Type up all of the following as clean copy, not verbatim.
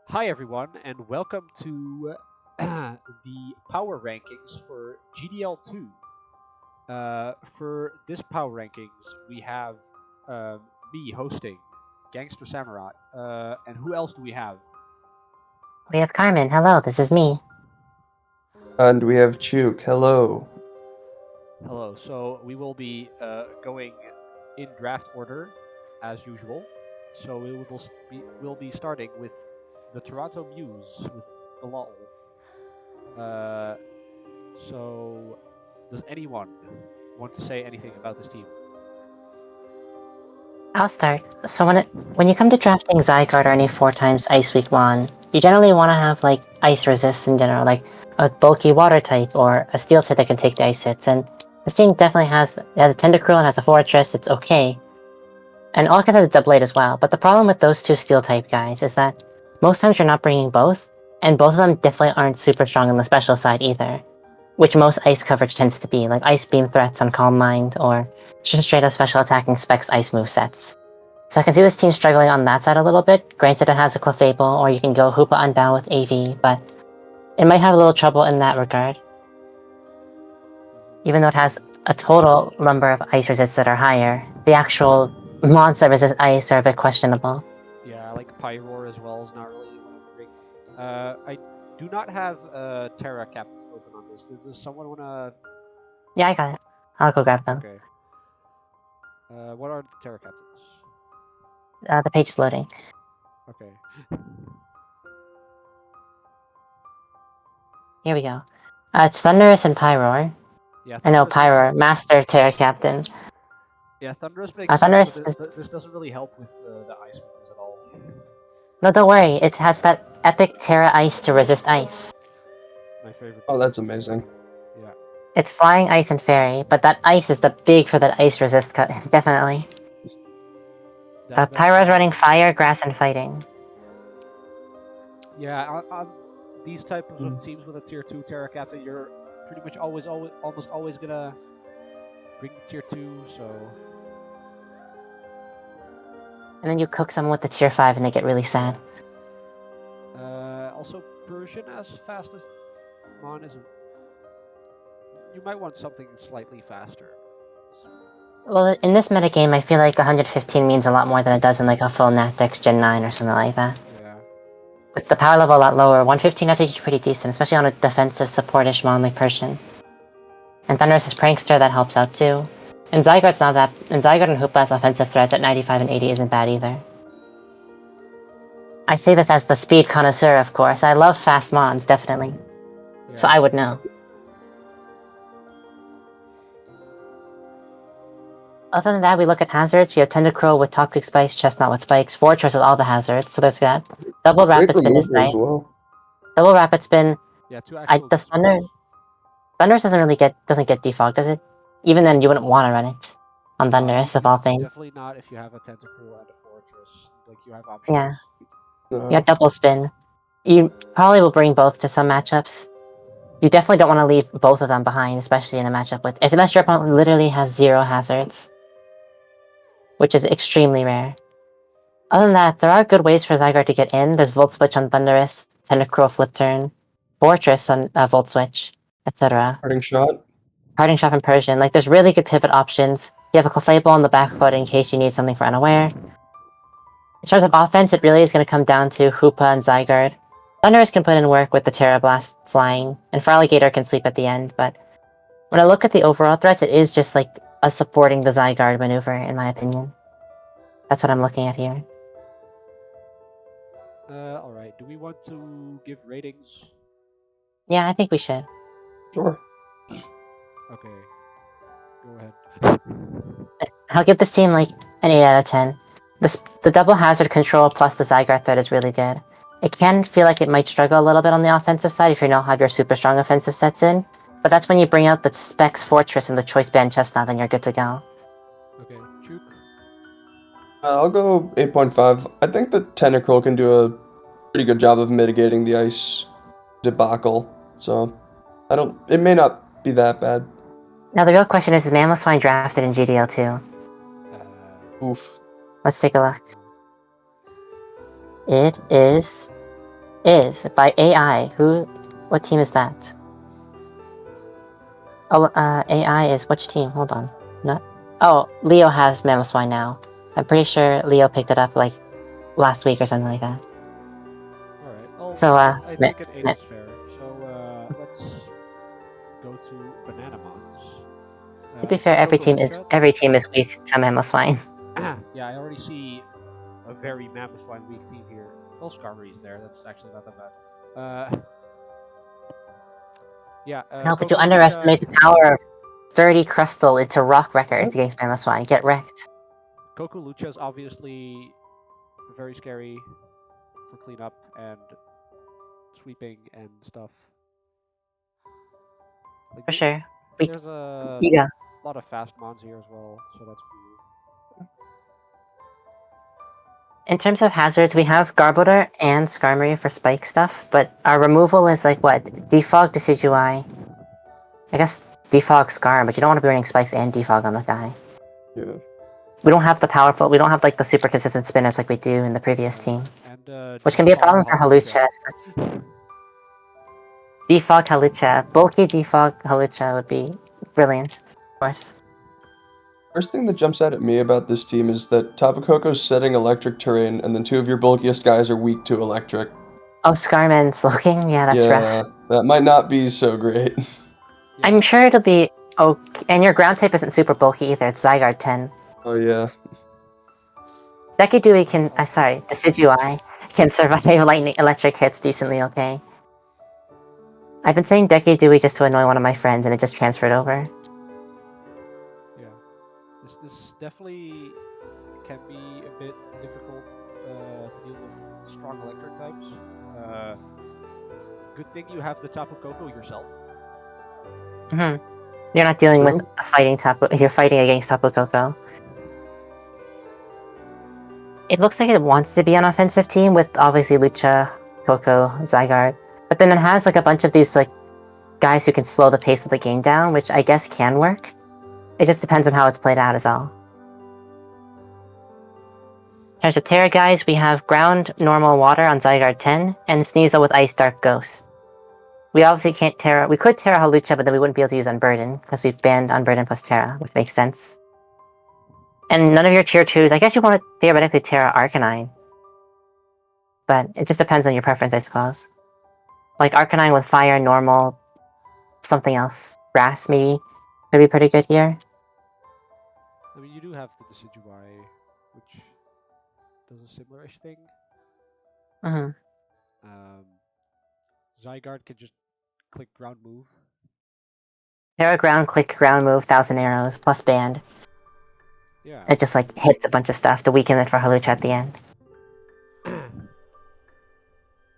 Hi, everyone, and welcome to the power rankings for GDL2. For this power rankings, we have me hosting, Gangster Samurai. And who else do we have? We have Carmen. Hello, this is me. And we have Chuk. Hello. Hello. So we will be going in draft order as usual. So we'll be starting with the Toronto Muse with Bilal. Uh, So, does anyone want to say anything about this team? I'll start. So when you come to drafting Zygarde or any 4 times Ice Week one, you generally want to have like ice resist in general, like a bulky water type or a steel type that can take the ice hits. And this team definitely has a Tentacruel and has a Fortress. It's okay, and Alakaz has a Doublade as well. But the problem with those two steel type guys is that most times you're not bringing both, and both of them definitely aren't super strong on the special side either, which most ice coverage tends to be, like Ice Beam threats on Calm Mind, or just straight up special attacking specs ice movesets. So I can see this team struggling on that side a little bit. Granted, it has a Clefable, or you can go Hoopa Unbound with AV, but it might have a little trouble in that regard. Even though it has a total number of ice resists that are higher, the actual mons that resist ice are a bit questionable. Yeah, I like Pyroar as well is not really what I'm bring. I do not have Terra Captains open on this. Does someone wanna? Yeah, I got it. I'll go grab them. Okay. What are the Terra Captains? The page is loading. Okay. Here we go. It's Thunderous and Pyroar. Yeah. I know Thunderous makes Pyroar, sense. Master Terra Captain. Yeah, Thunderous makes sense, but Thunderous is... this doesn't really help with the ice weakness at all. No, don't worry. It has that epic Terra Ice to resist ice. My favorite. Oh, that's amazing. Yeah. It's Flying Ice and Fairy, but that ice is the big for that ice resist cut, definitely. Pyro's running Fire, Grass, and Fighting. Yeah, on these types of teams with a tier 2 Terra Captain, you're pretty much almost always gonna bring the tier 2, so... And then you cook someone with the tier 5 and they get really sad. Also, Persian as fast as Mon isn't... You might want something slightly faster. Well, in this metagame, I feel like 115 means a lot more than it does in like a full Natdex Gen 9 or something like that. Yeah. With the power level a lot lower, 115 is actually pretty decent, especially on a defensive supportish mon like Persian. And Thunderous is Prankster, that helps out too. And Zygarde's not that... And Zygarde and Hoopa as offensive threats at 95 and 80 isn't bad either. I say this as the speed connoisseur, of course. I love fast mons, definitely. Yeah. So I would know. Other than that, we look at hazards. We have Tentacruel with Toxic Spikes, Chestnut with Spikes, Fortress with all the hazards, so there's that. Double Rapid Spin is nice. Well. Double Rapid Spin... Yeah, two actual... Does Thunderous doesn't get defogged, does it? Even then, you wouldn't want to run it on Thunderous, of all things. Definitely not if you have a Tentacruel and a Fortress. Like, you have options. Yeah. You got Double Spin. You probably will bring both to some matchups. You definitely don't want to leave both of them behind, especially in a matchup with... Unless your opponent literally has 0 hazards. Which is extremely rare. Other than that, there are good ways for Zygarde to get in. There's Volt Switch on Thunderous, Tentacruel Flip Turn, Fortress on Volt Switch, etc. Parting Shot. Parting Shot and Persian. Like, there's really good pivot options. You have a Clefable on the back foot in case you need something for Unaware. In terms of offense, it really is going to come down to Hoopa and Zygarde. Thunderous can put in work with the Terra Blast flying, and Feraligatr can sleep at the end, but when I look at the overall threats, it is just like a supporting the Zygarde maneuver, in my opinion. That's what I'm looking at here. Alright. Do we want to give ratings? Yeah, I think we should. Sure. Okay. Go ahead. I'll give this team like an 8 out of 10. The double hazard control plus the Zygarde threat is really good. It can feel like it might struggle a little bit on the offensive side if you don't have your super strong offensive sets in, but that's when you bring out the Specs Fortress and the Choice Band Chestnut, then you're good to go. Okay, Chuk? I'll go 8.5. I think that Tentacruel can do a pretty good job of mitigating the ice debacle, so it may not be that bad. Now the real question is Mamoswine drafted in GDL2? Oof. Let's take a look. It is is by AI. What team is that? Oh, AI is which team? Hold on. Not. Oh, Leo has Mamoswine now. I'm pretty sure Leo picked it up like last week or something like that. Alright. Well, So, I think an 8 is fair. So let's go to Banana Mons. to be So fair, every Coco team is Luchat. weak to Mamoswine. Yeah, I already see a very Mamoswine weak team here. Well, Skarmory's there. That's actually not that bad. Yeah, No, but you Coco Luchat. underestimate the power of Sturdy Crystal into Rock Records against Mamoswine. Get wrecked. Coco Lucha is obviously very scary for cleanup and sweeping and stuff. Like For sure. there's a Yeah. lot of fast mons here as well, so that's cool. In terms of hazards, we have Garbodor and Skarmory for spike stuff, but our removal is like what? Defog, Decidueye. I guess Defog Skarm, but you don't want to be running spikes and Defog on the guy. Yeah. We don't have we don't have like the super consistent spinners like we do in the previous team. And Which can be a defog problem for Halucha. Defog Halucha. Bulky Defog Halucha would be brilliant, of course. First thing that jumps out at me about this team is that Tapu Koko's setting electric terrain, and then two of your bulkiest guys are weak to electric. Oh, Skarm and Slowking? Yeah, that's rough. That might not be so great. Yeah. I'm sure it'll be okay. And your ground type isn't super bulky either, it's Zygarde 10. Oh yeah. Dekidui can, sorry, Decidueye can survive lightning electric hits decently okay. I've been saying Dekidui just to annoy one of my friends and it just transferred over. Yeah. This definitely can be a bit difficult to deal with strong electric types. Good thing you have the Tapu Koko yourself. Mm-hmm. You're not dealing True. with a fighting you're fighting against Tapu Koko. It looks like it wants to be an offensive team with obviously Lucha, Koko, Zygarde. But then it has like a bunch of these like guys who can slow the pace of the game down, which I guess can work. It just depends on how it's played out is all. In terms of Terra guys, we have Ground, Normal, Water on Zygarde 10, and Sneasel with Ice, Dark, Ghost. We obviously can't Terra. We could Terra Halucha, but then we wouldn't be able to use Unburden, because we've banned Unburden plus Terra, which makes sense. And none of your tier 2s, I guess you want to theoretically Terra Arcanine. But it just depends on your preference, I suppose. Like Arcanine with Fire, Normal, something else. Grass, maybe, would be pretty good here. I mean, you do have the Decidueye, which does a similar-ish thing. Mm-hmm. Zygarde can just click ground move. Terra Ground, click Ground move, 1000 arrows, plus Band. Yeah. It just like hits a bunch of stuff to weaken it for Halucha at the end.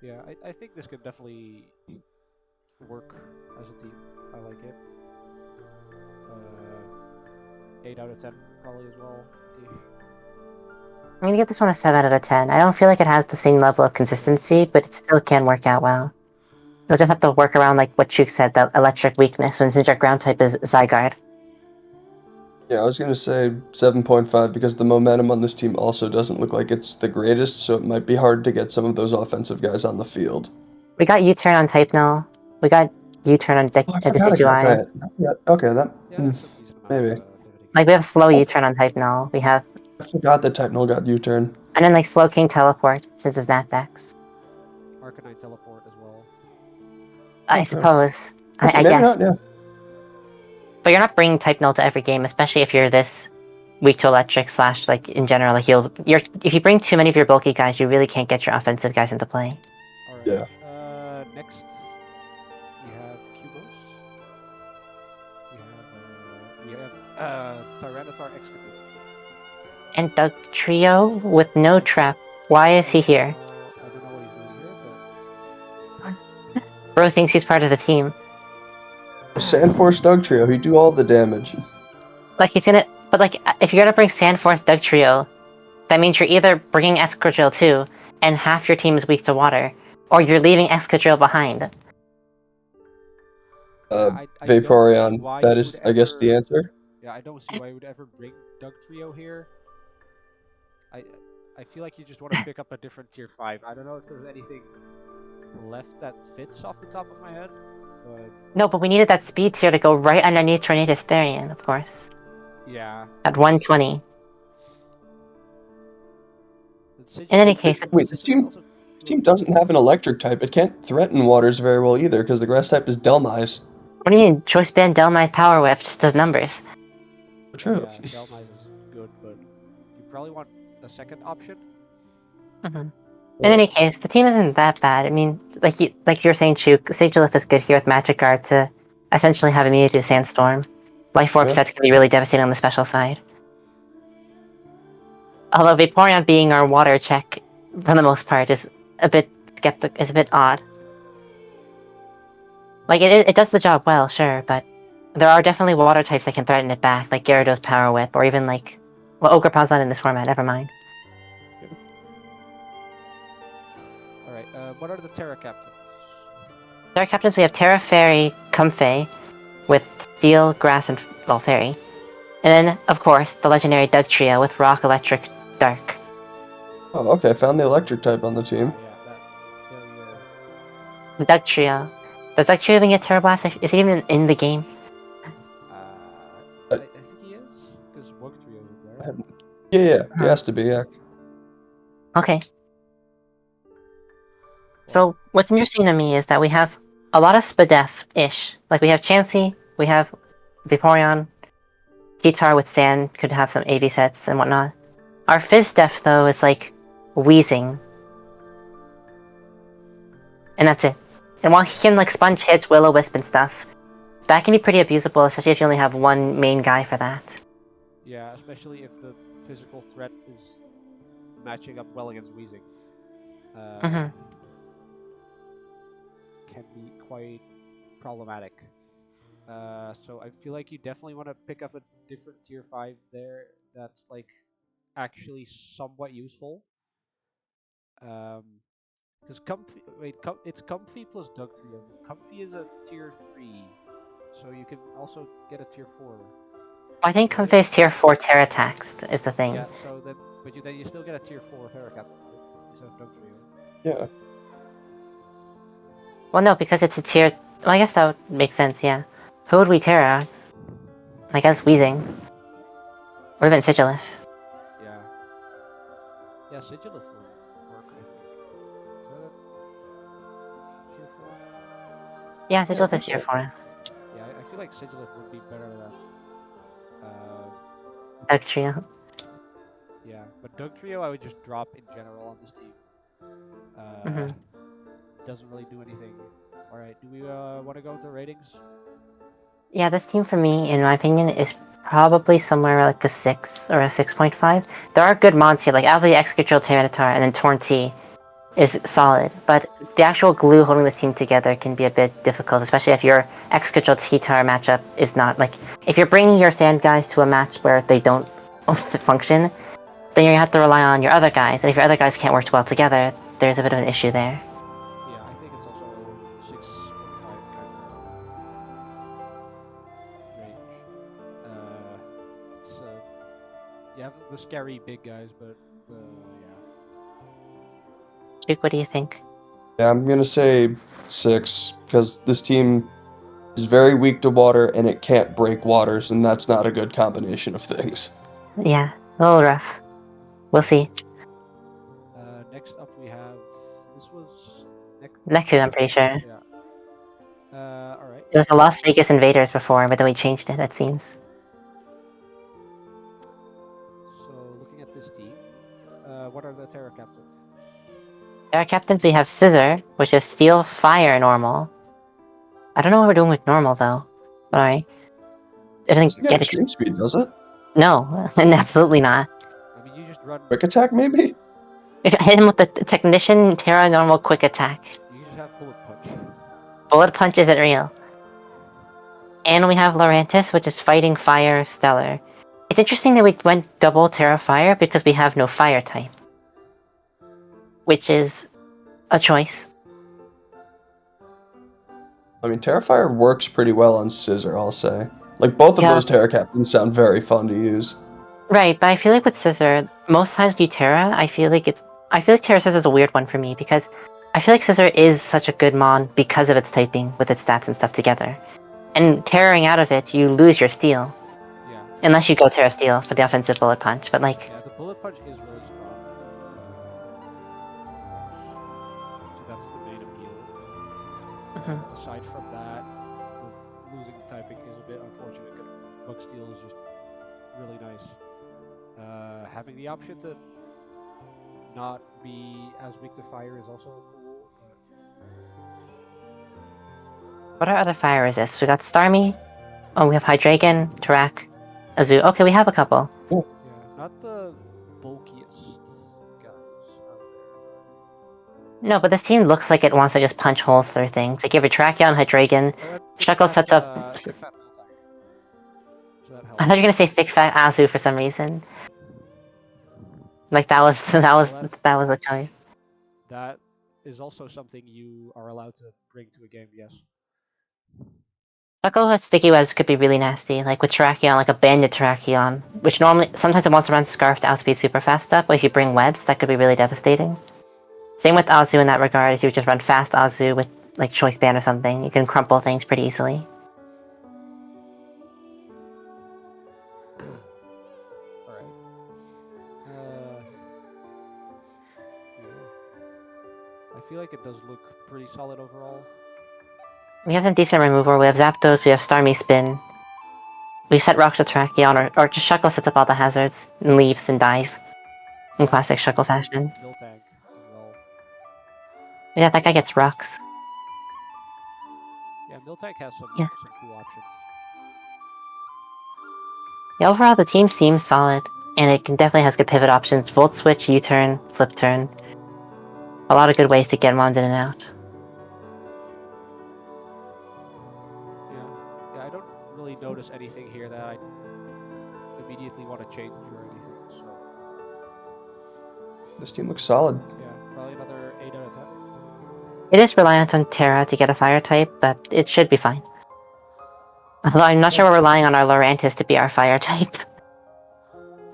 Yeah, I think this could definitely work as a team. I like it. 8 out of 10 probably as well. I'm gonna give this one a 7 out of 10. I don't feel like it has the same level of consistency, but it still can work out well. You'll just have to work around like what Chuk said, the electric weakness, since your ground type is Zygarde. Yeah, I was gonna say 7.5 because the momentum on this team also doesn't look like it's the greatest, so it might be hard to get some of those offensive guys on the field. We got U-turn on Type Null. We got U-turn on Oh, I forgot about Decidueye. that. Yeah, okay, that Yeah, there's a decent amount maybe. of limiting. Like we have slow U-turn on Type Null. We have, I forgot that Technol got U-turn. and then like slow King Teleport since it's Napdex. Arcanine teleport as well. I Oh, suppose. okay, I maybe guess. not. Yeah. But you're not bringing Type Null to every game, especially if you're this weak to electric / like in general. Like if you bring too many of your bulky guys, you really can't get your offensive guys into play. All right. Yeah. Next we have Cubos. We have Tyranitar Excavate. And Doug Trio with no trap. Why is he here? I don't know what he's doing here, but Bro thinks he's part of the team. Sandforce Doug Trio, he do all the damage. Like he's gonna, but like if you're gonna bring Sandforce Doug Trio, that means you're either bringing Excadrill too, and half your team is weak to water, or you're leaving Excadrill behind. I Vaporeon, don't see why that you is, would I guess, the ever- answer. Yeah, I don't see why you would ever bring Doug Trio here. I feel like you just want to pick up a different tier 5. I don't know if there's anything left that fits off the top of my head, but No, but we needed that speed tier to go right underneath Tornadus Therian, of course. yeah. At 120. In any Sigilus, case, Wait, this Sigilus team, also this team feels doesn't have an electric type. It can't threaten waters very well either because the grass type is Delmise. what do you mean? Choice Band Delmai's Power Whip just does numbers. True. yeah, Delmise is good, but you probably want a second option. In any case, the team isn't that bad. I mean, like you were saying, Chuk, Sigilith is good here with Magic Guard to essentially have immunity to Sandstorm. Life Orb Yeah. sets can be really devastating on the special side. Although Vaporeon being our water check, for the most part, is a bit is a bit odd. Like, it does the job well, sure, but there are definitely water types that can threaten it back, like Gyarados Power Whip, or even like... Well, Ogerpaw's not in this format, never mind. Alright, what are the Terra Captains? Terra Captains, we have Terra Fairy Comfey with Steel, Grass, and, well, Fairy. And then, of course, the legendary Dugtrio with Rock, Electric, Dark. Oh, okay. Found the electric type on the team. Yeah, there we go. Dugtrio. Does Dugtrio even get Terra Blast? Is he even in the game? I think he is, because Wugtrio is there. Yeah, he has to be, yeah. Okay. So, what's interesting to me is that we have a lot of Spadef-ish. Like, we have Chansey, we have Vaporeon, Guitar with Sand could have some AV sets and whatnot. Our Fizdef, though, is like Wheezing. And that's it. And while he can like sponge hits, Will-O-Wisp and stuff, that can be pretty abusable, especially if you only have one main guy for that. Yeah, especially if the physical threat is matching up well against Weezing. Can be quite problematic. So I feel like you definitely want to pick up a different tier 5 there that's like actually somewhat useful. Because it's Comfy plus Dugtrio. Comfy is a tier 3, so you can also get a tier 4. I think Comfey's tier 4 Terra Taxed is the thing. Yeah, so then, but then you still get a tier 4 Terra Captain, right? Instead of Dugtrio. Yeah. Well, no, because it's a tier... Well, I guess that would make sense, yeah. Who would we Terra? I guess Wheezing. Or even Sigilith. Yeah. Yeah, Sigilith would work, I think. Is that a tier 4? Yeah, Sigilith is tier 4. Yeah, I feel like Sigilith would be better than Dugtrio. yeah, but Dugtrio I would just drop in general on this team. Doesn't really do anything. Alright, do we want to go into ratings? Yeah, this team for me, in my opinion, is probably somewhere like a 6 or a 6.5. There are good mods here, like Avli, Excadrill, Tyranitar, and then Torn-T is solid, but the actual glue holding this team together can be a bit difficult, especially if your Excadrill T-Tar matchup is not, like, if you're bringing your Sand guys to a match where they don't function, then you have to rely on your other guys, and if your other guys can't work well together, there's a bit of an issue there. Yeah, I think it's also 6.5 kind of range. It's you have the scary big guys, but yeah. Duke, what do you think? Yeah, I'm gonna say 6, because this team is very weak to water and it can't break waters, and that's not a good combination of things. Yeah, a little rough. We'll see. Next up we have this was Neku, I'm pretty sure. Yeah. Alright. It was the Las Vegas Invaders before, but then we changed it, it seems. So looking at this team, what are the Terra Captains? Our captains, we have Scissor, which is Steel, Fire, Normal. I don't know what we're doing with Normal, though. Alright. It Doesn't didn't get get extreme speed, does it? No, absolutely not. I mean, you just run. Quick attack, maybe? Hit him with the Technician, Terra, Normal, Quick Attack. You just have Bullet Punch. Bullet Punch isn't real. And we have Lurantis, which is Fighting, Fire, Stellar. It's interesting that we went double Terra Fire because we have no Fire type. Which is a choice. I mean, Terrifier works pretty well on Scissor, I'll say. Like, both of those Terra Captains sound very fun to use. Right, but I feel like with Scissor, most times you Terra, I feel like Terra Scissor is a weird one for me because I feel like Scissor is such a good mon because of its typing with its stats and stuff together. And tearing out of it, you lose your steel. Yeah. Unless you go Terra Steel for the offensive bullet punch, but like... Yeah, the bullet punch is really strong. So that's the main appeal. Aside from that, the losing the typing is a bit unfortunate. Bug Steel is just really nice. Having the option to not be as weak to fire is also cool. What are other fire resists? We got Starmie. Oh, we have Hydreigon, Tarak, Azu. Okay, we have a couple. Yeah, not the bulkiest guys out there. No, but this team looks like it wants to just punch holes through things. Like you have Tracheon, Hydreigon. Shuckle sets up... Thick Fat Miltank. So that helps. I thought you were gonna say Thick Fat Azu for some reason. Like that was the choice. That is also something you are allowed to bring to a game, yes. Shuckle with sticky webs could be really nasty, like with Terrakion, like a banded Terrakion, which normally sometimes it wants to run Scarf to outspeed super fast stuff, but if you bring webs, that could be really devastating. Same with Azu in that regard, if you just run fast Azu with like Choice Band or something, you can crumple things pretty easily. Alright. I feel like it does look pretty solid overall. We have some decent removal, we have Zapdos, we have Starmie Spin. We set Rocks to Terrakion, or just Shuckle sets up all the hazards, and leaves and dies. In classic Shuckle fashion. Miltank as well. Yeah, that guy gets Rocks. Yeah, Miltank has some cool options. Yeah, overall the team seems solid, and it definitely has good pivot options. Volt Switch, U-turn, Flip Turn. A lot of good ways to get mons in and out. Yeah, I don't really notice anything here that I immediately want to change or anything, so... This team looks solid. Yeah, probably another 8 out of 10. It is reliant on Terra to get a fire type, but it should be fine. Although I'm not sure we're relying on our Lurantis to be our fire type.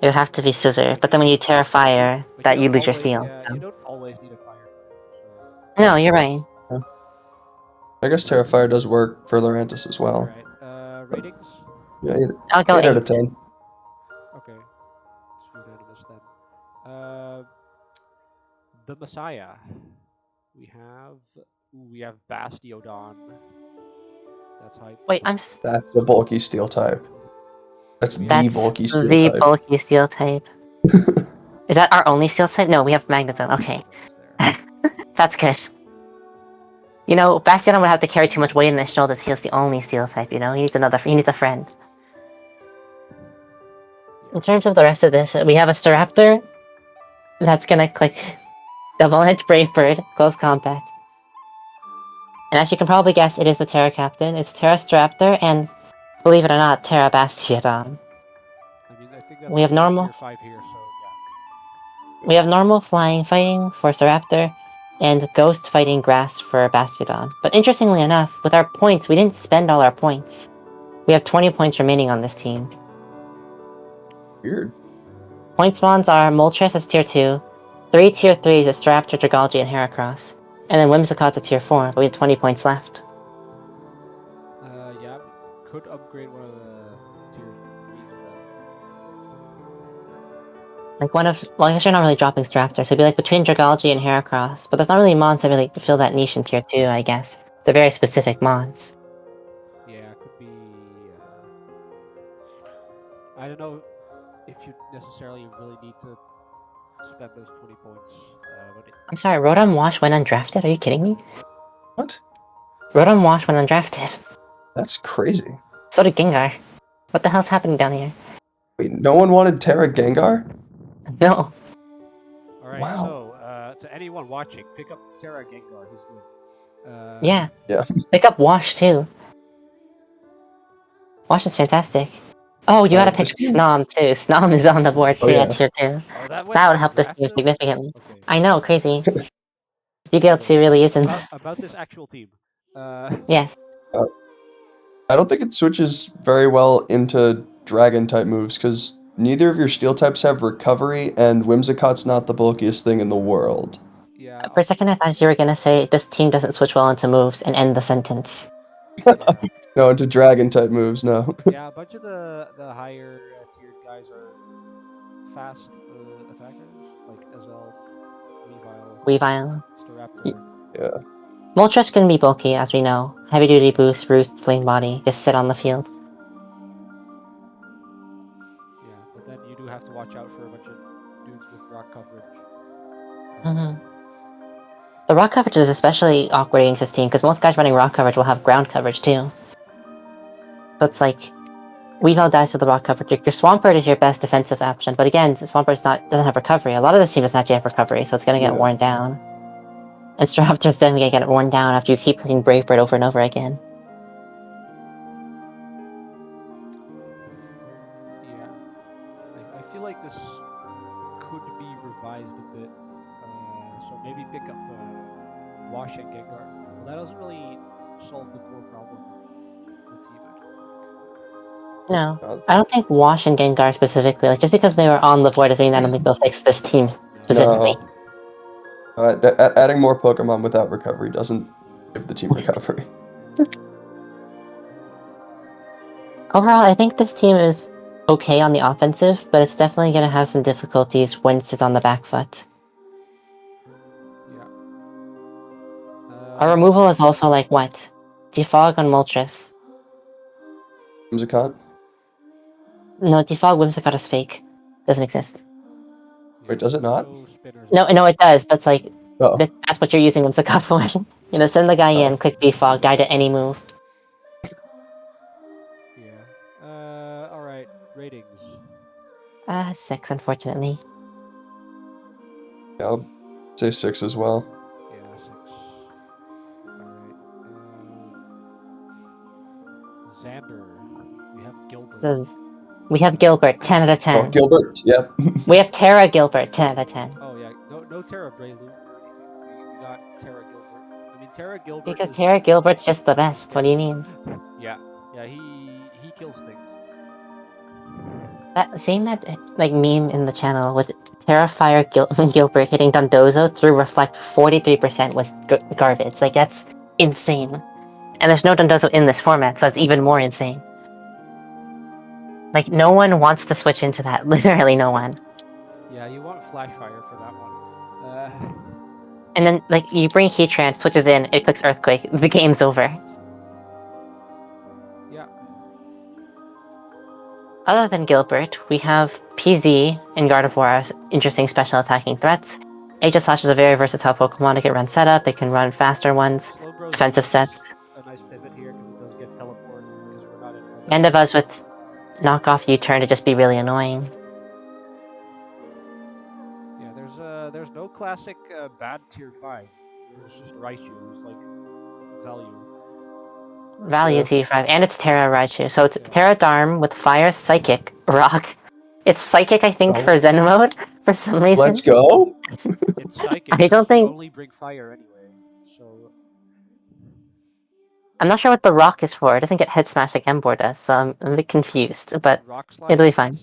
It would have to be Scissor, but then when you Terra Fire, that you lose your Steel. Yeah, so. you don't always need a fire type. So. No, you're right. I guess Terra Fire does work for Lurantis as well. Alright, ratings? Yeah, I'll go 8 out of 10. Okay, it's unanimous then. The Messiah. We have Bastiodon. That's hype. Wait, That's the bulky Steel type. That's the bulky Steel the type. bulky Steel type. Is that our only Steel type? No, we have Magneton. Okay. That's good. You know, Bastiodon would have to carry too much weight on his shoulders. He's the only Steel type, you know? He needs a friend. In terms of the rest of this, we have a Staraptor. That's gonna click Double Edge Brave Bird, close combat. And as you can probably guess, it is the Terra Captain. It's Terra Staraptor, and believe it or not, Terra Bastiodon. I mean, I think that's we have normal. Tier 5 here, so yeah. We have normal flying fighting for Staraptor, and ghost fighting grass for Bastiodon. But interestingly enough, with our points, we didn't spend all our points. We have 20 points remaining on this team. Weird. Point spawns are Moltres as tier 2, 3 tier 3s is Staraptor, Dragalge, and Heracross, and then Whimsicott's a tier 4, but we have 20 points left. Yeah, could upgrade one of the tier 3s. Like well, I guess you're not really dropping Staraptor, so it'd be like between Dragalge and Heracross, but there's not really mons that really fill that niche in tier 2, I guess. They're very specific mons. Yeah, could be... I don't know if you necessarily really need to spend those 20 points. I'm sorry, Rotom Wash went undrafted? Are you kidding me? What? Rotom Wash went undrafted. That's crazy. So did Gengar. What the hell's happening down here? Wait, no one wanted Terra Gengar? No. Alright, wow. So, to anyone watching, pick up Terra Gengar, he's good. Yeah. Yeah. Pick up Wash, too. Wash is fantastic. Oh, you gotta pick Snom, too. Snom is on the board, too, at tier 2. Oh, that would help this team significantly. Okay. I know, crazy. GDL2 really isn't. About this actual team. Yes. I don't think it switches very well into Dragon-type moves, because neither of your Steel types have Recovery, and Whimsicott's not the bulkiest thing in the world. Yeah, Yeah. For a second, I thought you were gonna say this team doesn't switch well into moves and end the sentence. No, into dragon type moves, no. Yeah, a bunch of the higher tiered guys are fast attackers, like Ezelf, Weavile, Weavile. Staraptor. Yeah. Moltres can be bulky, as we know. Heavy duty boost, roost, flame body, just sit on the field. Yeah, but then you do have to watch out for a bunch of dudes with rock coverage. Mm-hmm. The rock coverage is especially awkward against this team, because most guys running rock coverage will have ground coverage too. So it's like, Weavile dies to the rock coverage. Your Swampert is your best defensive option, but again, Swampert's doesn't have recovery. A lot of this team doesn't actually have recovery, so it's gonna get worn down. And Staraptor's then gonna get worn down after you keep clicking Brave Bird over and over again. Yeah, I feel like this could be revised a bit. So maybe pick up Wash and Gengar. Well, that doesn't really solve the core problem of the team. I don't think. No, I don't think Wash and Gengar specifically, like, just because they were on the board doesn't mean I don't think they'll fix this team specifically. No. Adding more Pokemon without recovery doesn't give the team recovery. Overall, I think this team is okay on the offensive, but it's definitely going to have some difficulties once it's on the back foot. Yeah. Our removal is also like what? Defog on Moltres. Whimsicott? No, Defog Whimsicott is fake. Doesn't exist. Wait, does it not? No, it does, but it's like, Oh. that's what you're using Whimsicott for. You know, send the guy in, click Defog, die to any move. Yeah. Alright, ratings. 6, unfortunately. Yeah, I'll say 6 as well. Yeah, 6. Alright. Xander. We have Gilbert. We have Gilbert, 10 out of 10. Oh, Gilbert, yep. We have Terra Gilbert, 10 out of 10. Oh yeah, no Terra Breloom or anything. We got Terra Gilbert. I mean, Terra Gilbert. Because Terra Gilbert's just the best. What do you mean? Yeah, he kills things. Seeing that like meme in the channel with Terrafire Gilbert hitting Dondozo through Reflect 43% was garbage. Like, that's insane. And there's no Dondozo in this format, so it's even more insane. Like, no one wants to switch into that. Literally no one. Yeah, you want Flash Fire for that one. And then, like, you bring Heatran, switches in, it clicks Earthquake, the game's over. Yeah. Other than Gilbert, we have PZ and Gardevoir as interesting special attacking threats. Aegislash is a very versatile Pokemon. It can run setup, it can run faster ones, defensive sets. A nice pivot here because it does get teleport because we're not in. Mandibuzz with knockoff U-turn to just be really annoying. Yeah, there's no classic bad tier 5. There's just Raichu who's like value tier 5, and it's Terra Raichu. So it's Terra Darm with Fire, Psychic, Rock. It's Psychic, I think, for Zen mode for some reason. Let's go. It's Psychic. I don't think. Only bring fire anyway, so. I'm not sure what the Rock is for. It doesn't get Head Smash like Emboar does, so I'm a bit confused. But it'll be fine.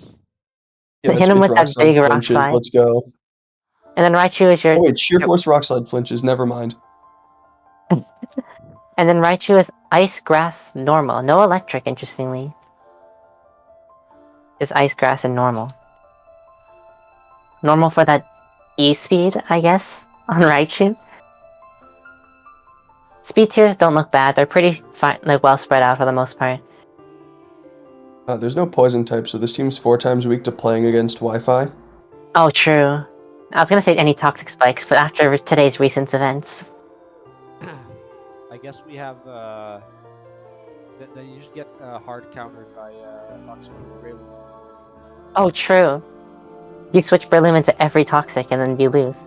Yeah, hit him with that big rock slide. Let's go. And then Raichu is your. Oh wait, Sheer Force Rock Slide flinches. Never mind. And then Raichu is Ice Grass Normal. No Electric, interestingly. Just Ice Grass and Normal. Normal for that E-speed, I guess, on Raichu. Speed tiers don't look bad. They're pretty fine, like, well spread out for the most part. There's no poison type, so this team's 4 times weak to playing against Wi-Fi. Oh, true. I was gonna say any toxic spikes, but after today's recent events. I guess we have that you just get hard countered by toxic Breloom. Oh, true. You switch Breloom into every toxic and then you lose.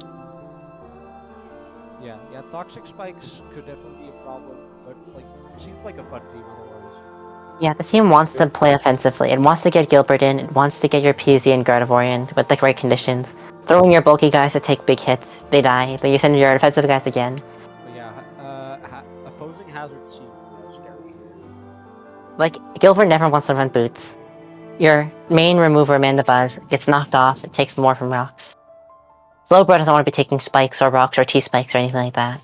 Yeah, toxic spikes could definitely be a problem, but like it seems like a fun team otherwise. Yeah, the team wants to play offensively. It wants to get Gilbert in. It wants to get your PZ and Gardevoir in with the right conditions. Throw in your bulky guys to take big hits. They die, but you send your offensive guys again. But yeah, opposing hazards seem scary. Like, Gilbert never wants to run boots. Your main remover, Mandibuzz, gets knocked off. It takes more from rocks. Slowbro doesn't want to be taking spikes or rocks or T-spikes or anything like that.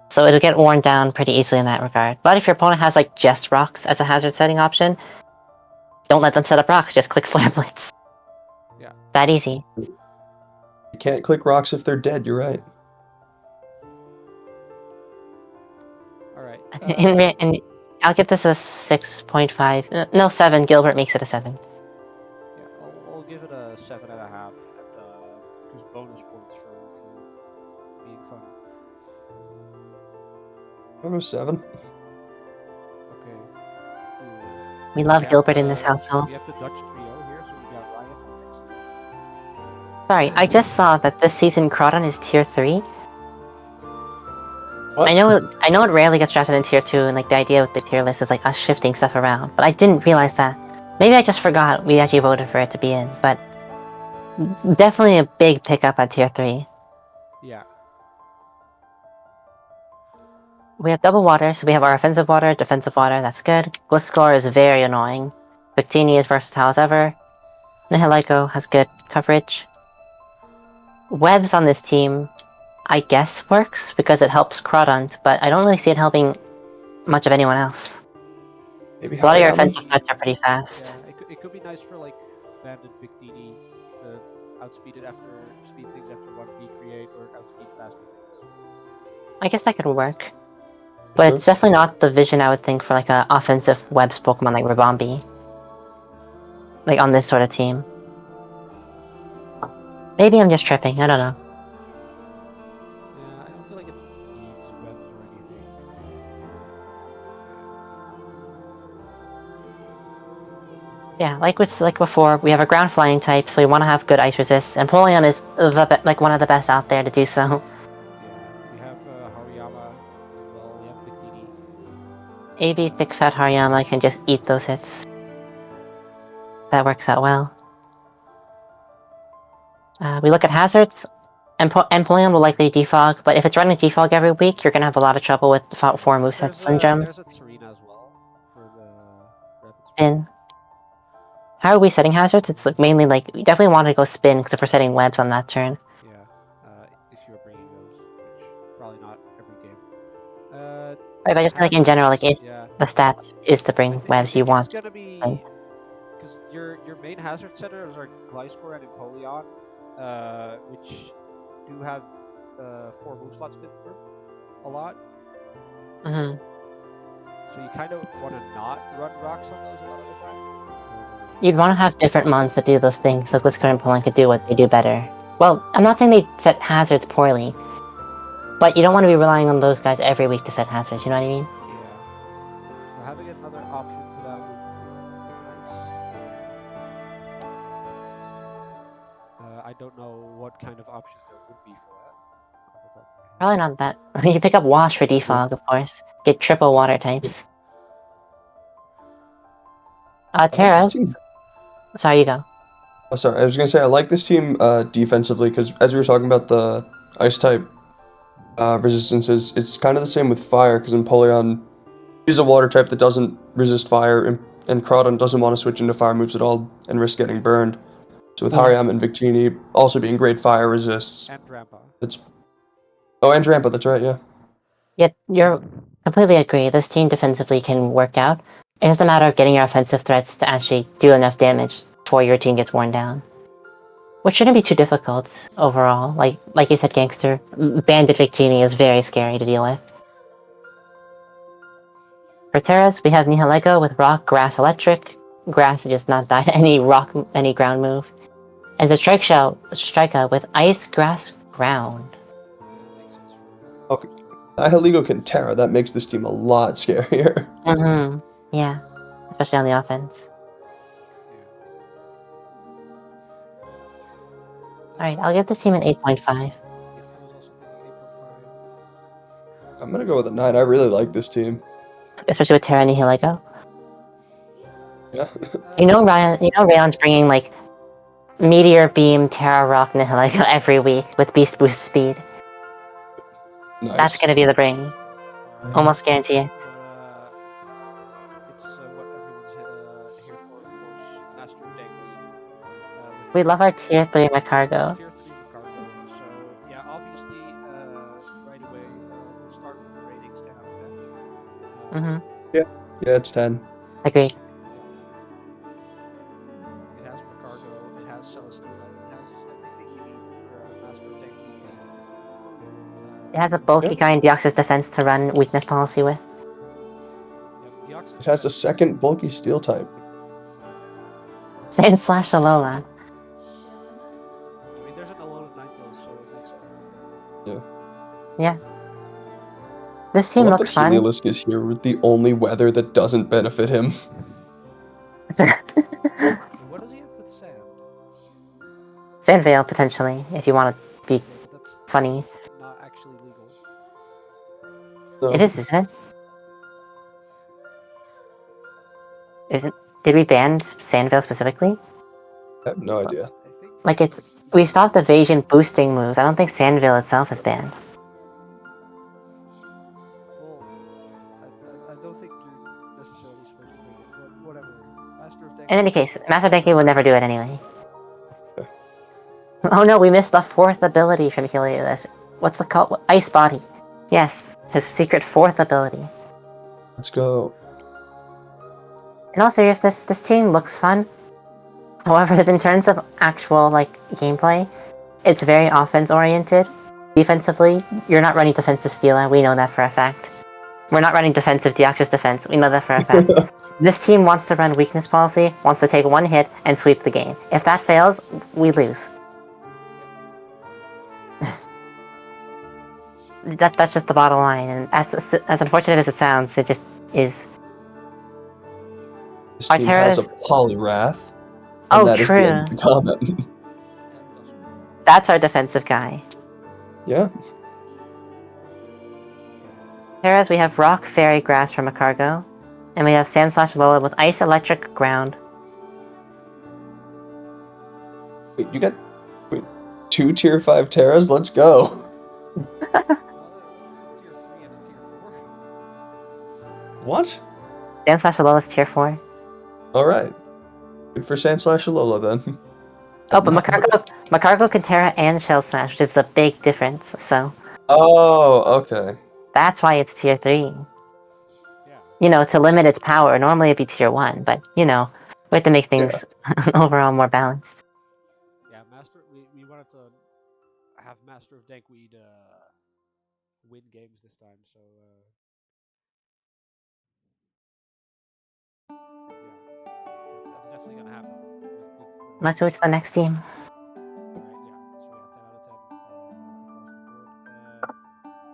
So it'll get worn down pretty easily in that regard. But if your opponent has like just rocks as a hazard setting option, don't let them set up rocks, just click Flare Blitz. Yeah. That easy. You can't click rocks if they're dead, you're right. Alright. And I'll give this a 6.5. No, 7. Gilbert makes it a 7. Yeah, I'll give it a 7.5, and because bonus points for being fun. I'll go 7. Okay. Cool. We love have Gilbert in this the- household. We have the Dutch trio here, so we got Ryan next. Sorry, I just saw that this season Crawdon is tier 3. What? I know it rarely gets drafted in tier 2, and like the idea with the tier list is like us shifting stuff around, but I didn't realize that. Maybe I just forgot we actually voted for it to be in, but definitely a big pickup at tier 3. Yeah. We have double water, so we have our offensive water, defensive water, that's good. Gliscor is very annoying. Victini is versatile as ever. Nihilego has good coverage. Webs on this team, I guess works, because it helps Crawdon, but I don't really see it helping much of anyone else. Maybe A lot of your Hariyama? offensive threats are pretty fast. Yeah, it could be nice for like Bandit Victini to outspeed it after speed things after 1v create or outspeed faster things. I guess that could work. But it's definitely not the vision I would think for like an offensive webs Pokemon like Ribombee. Like on this sort of team. Maybe I'm just tripping, I don't know. Yeah, I don't feel like it needs webs or anything. Yeah, like before, we have a ground flying type, so we want to have good ice resist, and Polion is like one of the best out there to do so. Yeah, we have Hariyama as well. We have Victini. AB Thick Fat Hariyama can just eat those hits. That works out well. We look at hazards. Empoleon will likely defog, but if it's running defog every week, you're gonna have a lot of trouble with 4 movesets and gems. There's a Serena as well for the rapid spin. Spin. How are we setting hazards? It's like mainly like, we definitely want to go spin, because if we're setting webs on that turn. Yeah, if you were bringing those, which probably not every game. Right, but just like in general, like if Yeah. the stats is to bring webs, you want. It's gonna be because your main hazard setters are Gliscor and Empoleon, which do have 4 move slots fit for a lot. Mm-hmm. So you kind of want to not run rocks on those a lot of the time. You'd want to have different mons that do those things, so Gliscor and Empoleon could do what they do better. Well, I'm not saying they set hazards poorly, but you don't want to be relying on those guys every week to set hazards, you know what I mean? Yeah. So having another option for that would be nice. I don't know what kind of options there would be for that. off the top of my head. Probably not that. You pick up Wash for defog, of course. Get triple water types. Terras. Sorry, you go. Oh, sorry, I was gonna say I like this team defensively because as we were talking about the ice type resistances, it's kind of the same with fire because Empoleon is a water type that doesn't resist fire, and Crawdon doesn't want to switch into fire moves at all and risk getting burned. So with Hariyama and Victini also being great fire resists, And Rampa. it's and Rampa, that's right, yeah. Yeah, you're completely agree. This team defensively can work out. It's just a matter of getting your offensive threats to actually do enough damage before your team gets worn down. Which shouldn't be too difficult overall. Like you said, Gangster, Bandit Victini is very scary to deal with. For Terras, we have Nihilego with Rock, Grass, Electric. Grass to just not die to any ground move. As a Strikeout with Ice, Grass, Ground. Okay. Nihilego can Terra, that makes this team a lot scarier. Mm-hmm. Yeah. Especially on the offense. Alright, I'll give this team an 8.5. I'm gonna go with a 9, I really like this team. Especially with Terra Nihilego. Yeah. You know Rayon's bringing like Meteor Beam, Terra Rock, Nihilego every week with Beast Boost Speed. Nice. That's gonna be the bring. Almost guarantee it. It's what everyone's here for, of course. Master Dangly. We love our tier 3 Macargo. Tier 3 Ricardo, Mm-hmm. Yeah, it's 10. Agreed. It has Macargo, it has Celesteela, it has everything you need for a Master of Tank Weed team. It has a bulky Yep. guy in Deoxys defense to run weakness policy with. Yep, It Deoxys has a defense. second bulky steel type. Sand slash Alola. I mean, there's an Alola Ninetales, so it makes sense. Yeah. Yeah. This I team love that looks fun. Heliolisk is here with the only weather that doesn't benefit him. And what does he have with sand? Sand Veil, potentially, if you want to be Okay, but that's funny. not actually legal. It So, is, isn't it? Isn't? Did we ban Sand Veil specifically? I have no idea. I think Like it's he we just stopped banned it. evasion boosting moves. I don't think Sand Veil itself is banned. Well, I don't think you're necessarily supposed to make it, but whatever. Master of Tank In any Weed. case, Master Denki would never do it anyway. Oh no, we missed the fourth ability from Helios. What's the call? Ice Body. Yes, his secret fourth ability. Let's go. In all seriousness, this team looks fun. However, in terms of actual gameplay, it's very offense oriented. Defensively, you're not running defensive Steela, we know that for a fact. We're not running defensive Deoxys defense, we know that for a fact. This team wants to run weakness policy, wants to take one hit and sweep the game. If that fails, we lose. That's just the bottom line, and as unfortunate as it sounds, it just is. This team has a Poliwrath, and Oh, that is the end of true. the comment. And Duskull. That's our defensive guy. Yeah. Whereas we have Rock, Fairy, Grass from a cargo, and we have Sand Slash Lola with Ice, Electric, Ground. Wait, you got 2 tier 5 Terras? Let's go. Well, that's a tier 3 and a tier 4. What? Sand Slash Lola's tier 4. Alright. Good for Sandslash/Alola then. Oh, but Macargo can Terra and Shell Smash, which is the big difference, so Oh, okay. that's why it's tier 3. Yeah. You know, to limit its power, normally it'd be tier 1, but, you know, we have to make things overall more balanced. Yeah, we wanted to have Master of Dankweed win games this time, so yeah, that's definitely gonna happen with Let's move to the next team. Alright, yeah, so yeah, 10 out of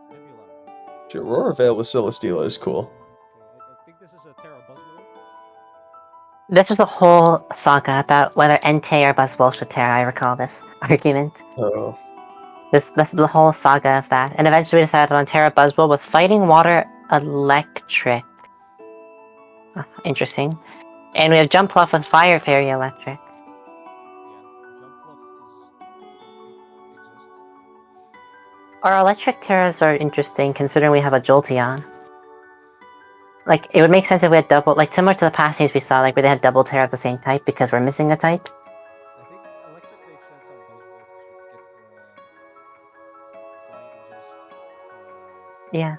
10 across the board. Nebula. Aurora Veil with Celesteela is cool. Okay, I think this is a Terra Buzzwole. This was a whole saga about whether Entei or Buzzwole should Terra, I recall this argument. Oh. This the whole saga of that, and eventually we decided on Terra Buzzwole with Fighting Water Electric. Interesting. And we have Jump Pluff with Fire Fairy Electric. Yeah, Jump Bluff exists. Our electric Terras are interesting considering we have a Jolteon. Like, it would make sense if we had double, similar to the past teams we saw, where they had double Terra of the same type because we're missing a type. I think Electric makes sense on Buzzwole because you get Flying Resist. Yeah.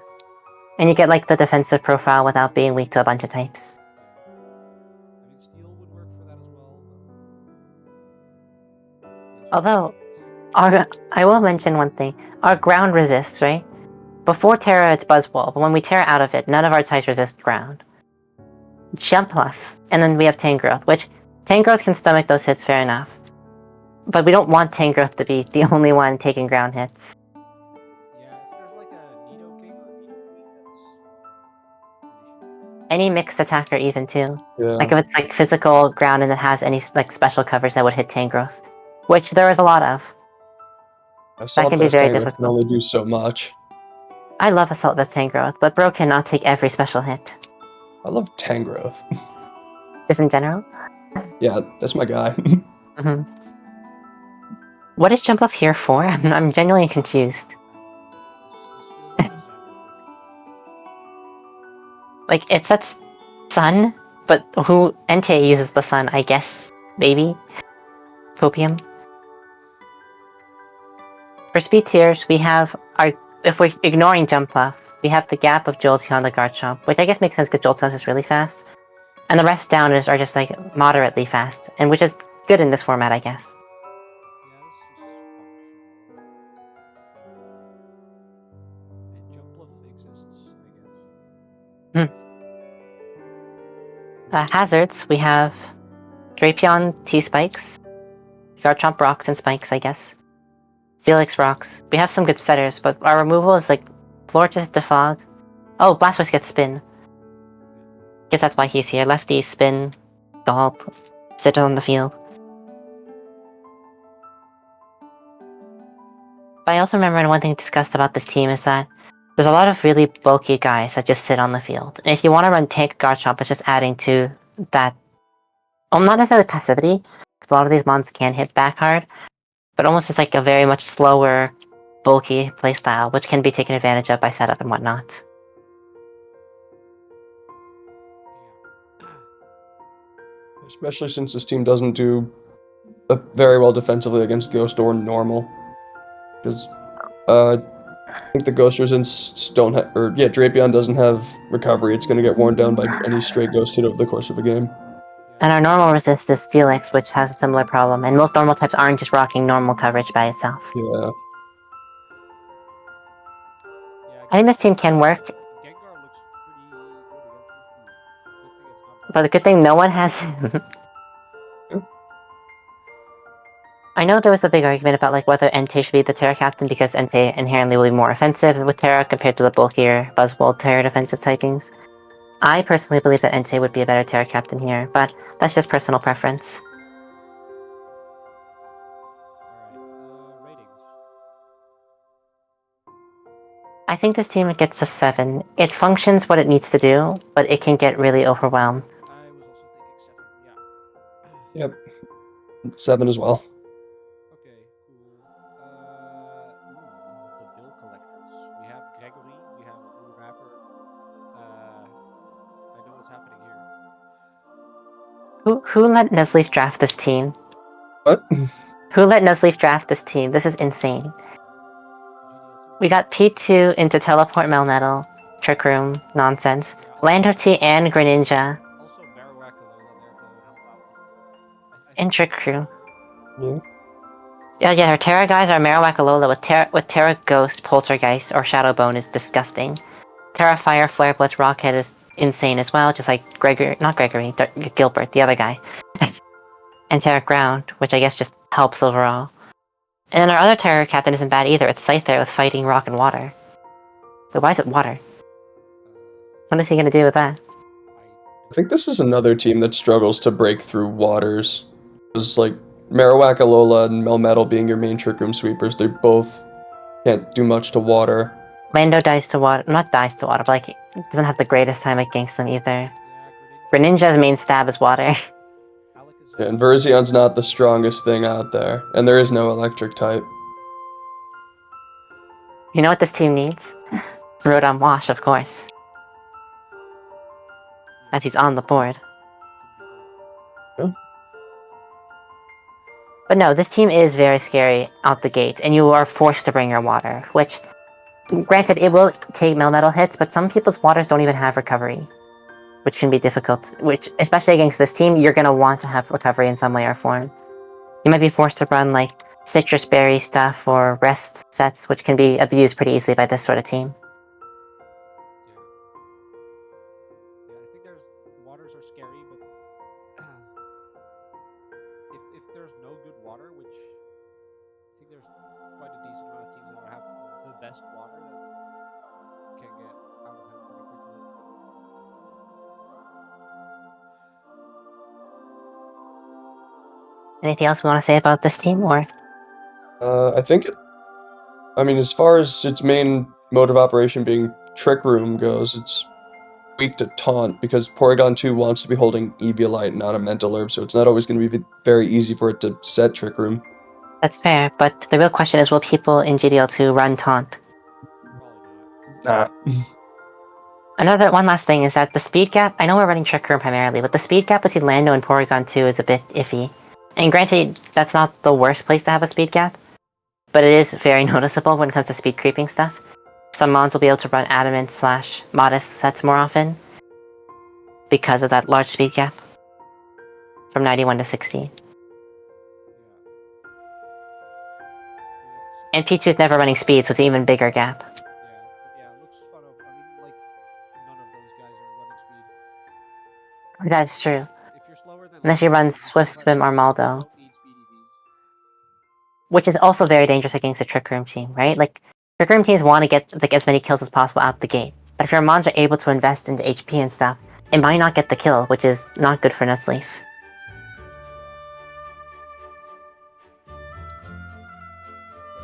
And you get, the defensive profile without being weak to a bunch of types. Yeah. I mean, Steel would work for that as well. Although, I will mention one thing. Our ground resists, right? Before Terra, it's Buzzwole, but when we Terra out of it, none of our types resist ground. Jumpluff, and then we have Tangrowth, which Tangrowth can stomach those hits fair enough. But we don't want Tangrowth to be the only one taking ground hits. Yeah, if there's like a Nidoking or Nidoqueen, that's pretty shitty. Any mixed attacker even too. Yeah. Like if it's physical ground and it has any special coverage that would hit Tangrowth. Which there is a lot of. Assault can be Vest very Tangrowth difficult. can only do so much. I love Assault Vest Tangrowth, but bro cannot take every special hit. I love Tangrowth. Just in general. Yeah, that's my guy. Mm-hmm. What is Jumpluff here for? I'm genuinely confused. This feels like a Like, it sets sun, but who Entei uses the sun, I guess. Maybe? Copium. For speed tiers, we have our, if we're ignoring Jumpluff, we have the gap of Jolteon the Garchomp, which I guess makes sense because Jolteon's is really fast. And the rest down are just like moderately fast, and which is good in this format, I guess. Yeah, this is functional. And Jumpluff exists, I guess. Hazards, we have Drapion T-Spikes, Garchomp Rocks and Spikes, I guess. Steelix Rocks. We have some good setters, but our removal is like Florges, Defog. Oh, Blastoise gets Spin. Guess that's why he's here. Lefty, Spin, Gulp, sit on the field. But I also remember one thing discussed about this team is that there's a lot of really bulky guys that just sit on the field. And if you want to run Tank Garchomp, it's just adding to that. Well, not necessarily passivity, because a lot of these mons can hit back hard, but almost just like a very much slower, bulky playstyle, which can be taken advantage of by setup and whatnot. Especially since this team doesn't do very well defensively against Ghost or Normal. Because I think the Ghost Resistance don't have, or yeah, Drapion doesn't have recovery. It's going to get worn down by any stray Ghost hit over the course of a game. And our normal resist is Steelix, which has a similar problem, and most normal types aren't just rocking normal coverage by itself. Yeah. I think this team can work. Gengar looks pretty good against this team. But the good thing no one has. I know there was a big argument about like whether Entei should be the Terra Captain because Entei inherently will be more offensive with Terra compared to the bulkier Buzzwole Terra defensive typings. I personally believe that Entei would be a better Terra Captain here, but that's just personal preference. Alright, ratings. I think this team gets a 7. It functions what it needs to do, but it can get really overwhelmed. I was also thinking 7, yeah. Yep. 7 as well. Okay, cool. The bill collectors. We have Gregory, we have Blue Rapper. I know what's happening here. Who let Nuzleaf draft this team? What? Who let Nuzleaf draft this team? This is insane. GDL2. We got P2 into Teleport Melmetal, Trick Room, nonsense. Lando T and Greninja. Also Marowak Alola there to help out. And Trick Crew. Yeah. Yeah, our Terra guys are Marowak Alola with Terra Ghost, Poltergeist, or Shadow Bone is disgusting. Terra Fire, Flare Blitz, Rockhead is insane as well, just like Gilbert, the other guy. And Terra Ground, which I guess just helps overall. And our other Terra Captain isn't bad either, it's Scyther with Fighting, Rock, and Water. But why is it Water? What is he gonna do with that? I think this is another team that struggles to break through waters. It's like Marowak, Alola, and Melmetal being your main Trick Room sweepers. They both can't do much to water. Lando dies to water, not dies to water, but like, doesn't have the greatest time at ganks them either. Greninja's main stab is water. Yeah, and Verzion's not the strongest thing out there, and there is no electric type. You know what this team needs? Rotom Wash, of course. As he's on the board. Yeah. But no, this team is very scary out the gate, and you are forced to bring your water, which, granted, it will take Melmetal hits, but some people's waters don't even have recovery, which can be difficult, which, especially against this team, you're gonna want to have recovery in some way or form. You might be forced to run, like, citrus berry stuff or rest sets, which can be abused pretty easily by this sort of team. Yeah, I think there's waters are scary, but if there's no good water, which I think there's quite a decent amount of teams that have the best water that can get out of hand pretty quickly. Anything else we want to say about this team, or? I think as far as its main mode of operation being Trick Room goes, it's weak to Taunt because Porygon 2 wants to be holding Eviolite, not a Mental Herb, so it's not always going to be very easy for it to set Trick Room. That's fair, but the real question is, will people in GDL2 run Taunt? Probably Nah. One last thing is that the speed gap, I know we're running Trick Room primarily, but the speed gap between Lando and Porygon 2 is a bit iffy. And granted, that's not the worst place to have a speed gap, but it is very noticeable when it comes to speed creeping stuff. some mons will be able to run adamant / modest sets more often because of that large speed gap from 91 to 60. And P2 is never running speed, so it's an even bigger gap. Yeah, looks fun of. I mean, like, none of those guys are running speed. That's true. If you're slower than Unless you run Swift Swim or Maldo. you don't need speedy Vs. Which is also very dangerous against a Trick Room team, right? Like, Trick Room teams want to get like as many kills as possible out the gate. But if your mons are able to invest into HP and stuff, it might not get the kill, which is not good for Nuzleaf. But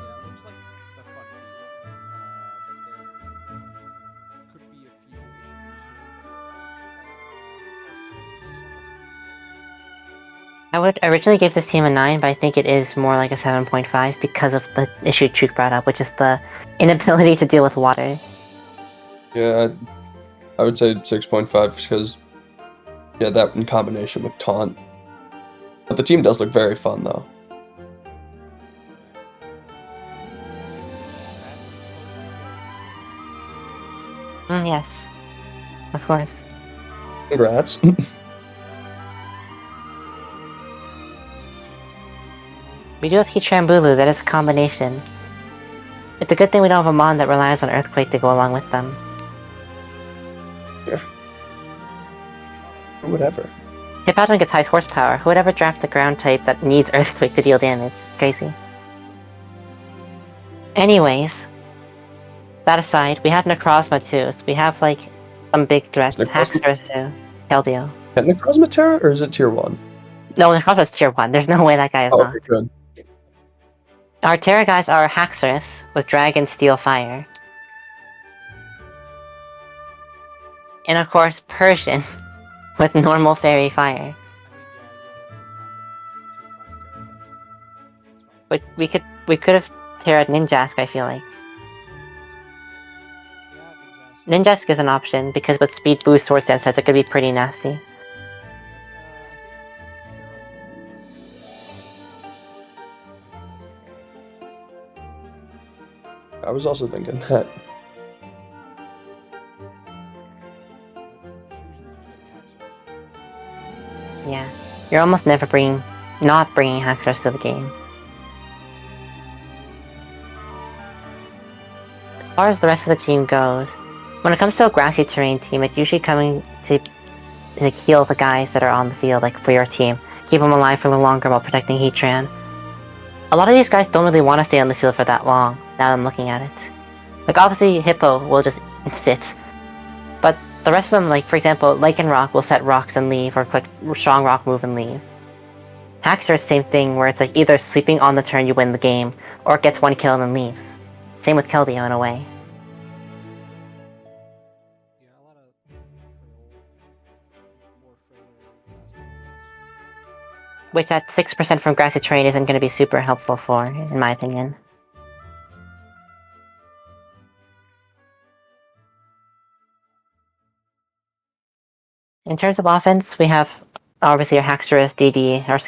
yeah, it looks like a fun team. But there could be a few issues here. I would originally give this team a 9, but I think it is more like a 7.5 because of the issue Chuk brought up, which is the inability to deal with water. Yeah, I would say 6.5 because, yeah, that in combination with Taunt. But the team does look very fun, though. Yes. Of course. Congrats. We do have Heatran Bulu, that is a combination. It's a good thing we don't have a mon that relies on Earthquake to go along with them. Yeah. Whatever. Hippowdon gets high horsepower. Who would ever draft a ground type that needs Earthquake to deal damage? It's crazy. Anyways, that aside, we have Necrozma too, so we have like some big threats. Haxorus too. Keldeo. Is Necrozma Terra or is it tier 1? No, Necrozma's tier 1. There's no way that guy is not. Okay, good. Our Terra guys are Haxorus with Dragon, Steel, Fire. And of course, Persian with normal Fairy, Fire. But we could have Terra'd Ninjask, I feel like. Ninjask is an option, because with speed boost Sword Stance sets, it could be pretty nasty. I was also thinking that. Yeah, you're almost never not bringing Haxorus to the game. As far as the rest of the team goes, when it comes to a grassy terrain team, it's usually coming to like heal the guys that are on the field, like for your team, keep them alive for a little longer while protecting Heatran. A lot of these guys don't really want to stay on the field for that long, now that I'm looking at it. Like, obviously, Hippo will just sit. But the rest of them, like, for example, Lycanroc will set rocks and leave, or click Strong Rock move and leave. Haxorus, same thing, where it's like either sweeping on the turn you win the game, or it gets one kill and then leaves. Same with Keldeo in a way. Which at 6% from grassy terrain isn't going to be super helpful for, in my opinion. In terms of offense, we have obviously our Haxorus, DD, or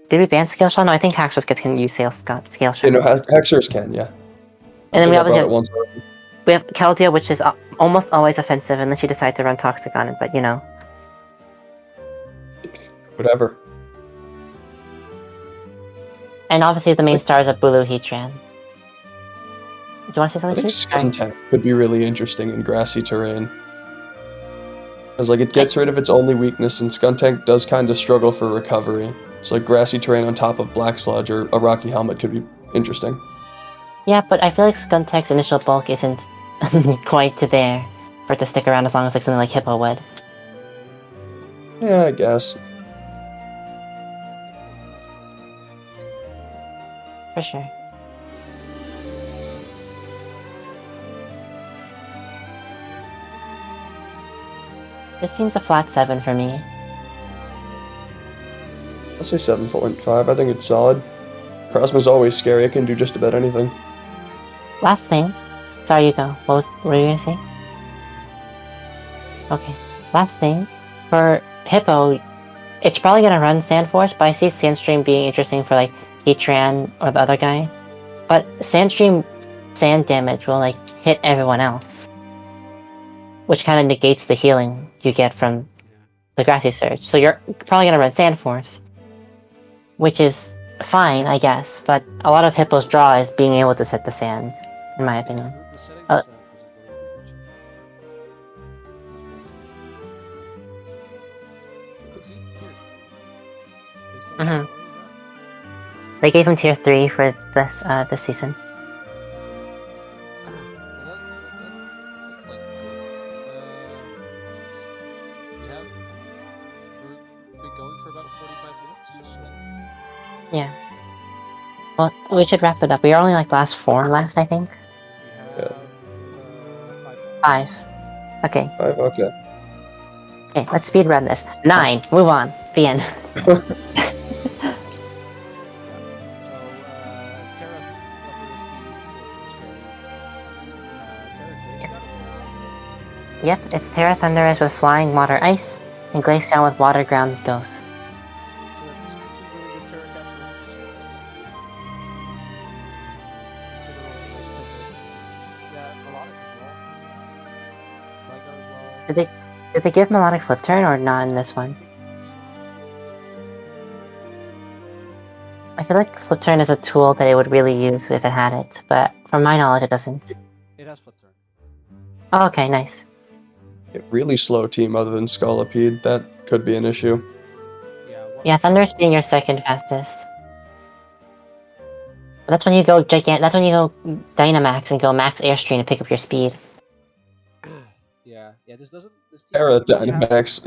did we ban Scale Shot? No, I think Haxorus can use Scale Shot. You know, Haxorus can, yeah. And then we obviously have Keldeo, which is almost always offensive unless you decide to run Toxic on it, but you know. Whatever. And obviously the main stars are Bulu, Heatran. Do you want to say something? I think Skuntank could be really interesting in grassy terrain. Because like it gets rid of its only weakness, and Skuntank does kind of struggle for recovery. So like grassy terrain on top of Black Sludge or a Rocky Helmet could be interesting. Yeah, but I feel like Skuntank's initial bulk isn't quite to there for it to stick around as long as like something like Hippo would. Yeah, I guess. For sure. This seems a flat 7 for me. I'll say 7.5. I think it's solid. Krosma's always scary. It can do just about anything. Last thing. Sorry, you go. What were you gonna say? Okay. Last thing. For Hippo, it's probably gonna run Sandforce, but I see Sandstream being interesting for like Heatran or the other guy. But Sandstream sand damage will like hit everyone else, which kind of negates the healing you get from Yeah. the grassy surge. So you're probably gonna run sand force, which is fine, I guess. But a lot of Hippo's draw is being able to set the sand, in my opinion. The setting Uh, the sand doesn't really do much anymore. See, tier 3. They still have mhm. what is that? They gave him tier 3 for this season. Well, that's like good. We have we're been going for about 45 minutes, just slow. Yeah. Well, we should wrap it up. We are only like last 4 left, I think. We Yeah. have 5 more. 5. Okay. 5. Okay. Okay, let's speed run this. 9. Move on. The end. So, Terra Thunderous Terra It's, Glacial. yep, it's Terra Thunderous with Flying Water Ice, and Glaceon with Water Ground Ghost. So that's 2 really good Terra captures. Yeah, melodic as well. Gligar as well. Did they give Melodic Flip Turn or not in this one? I feel like Flip Turn is a tool that it would really use if it had it, but from my knowledge, it doesn't. It has flip turn. Oh, okay, nice. Really slow team other than Scolipede. That could be an issue. Yeah, Thunderous being your second fastest. But that's when you go That's when you go Dynamax and go Max Airstream to pick up your speed. Yeah. This doesn't. This team Terra doesn't really have Dynamax.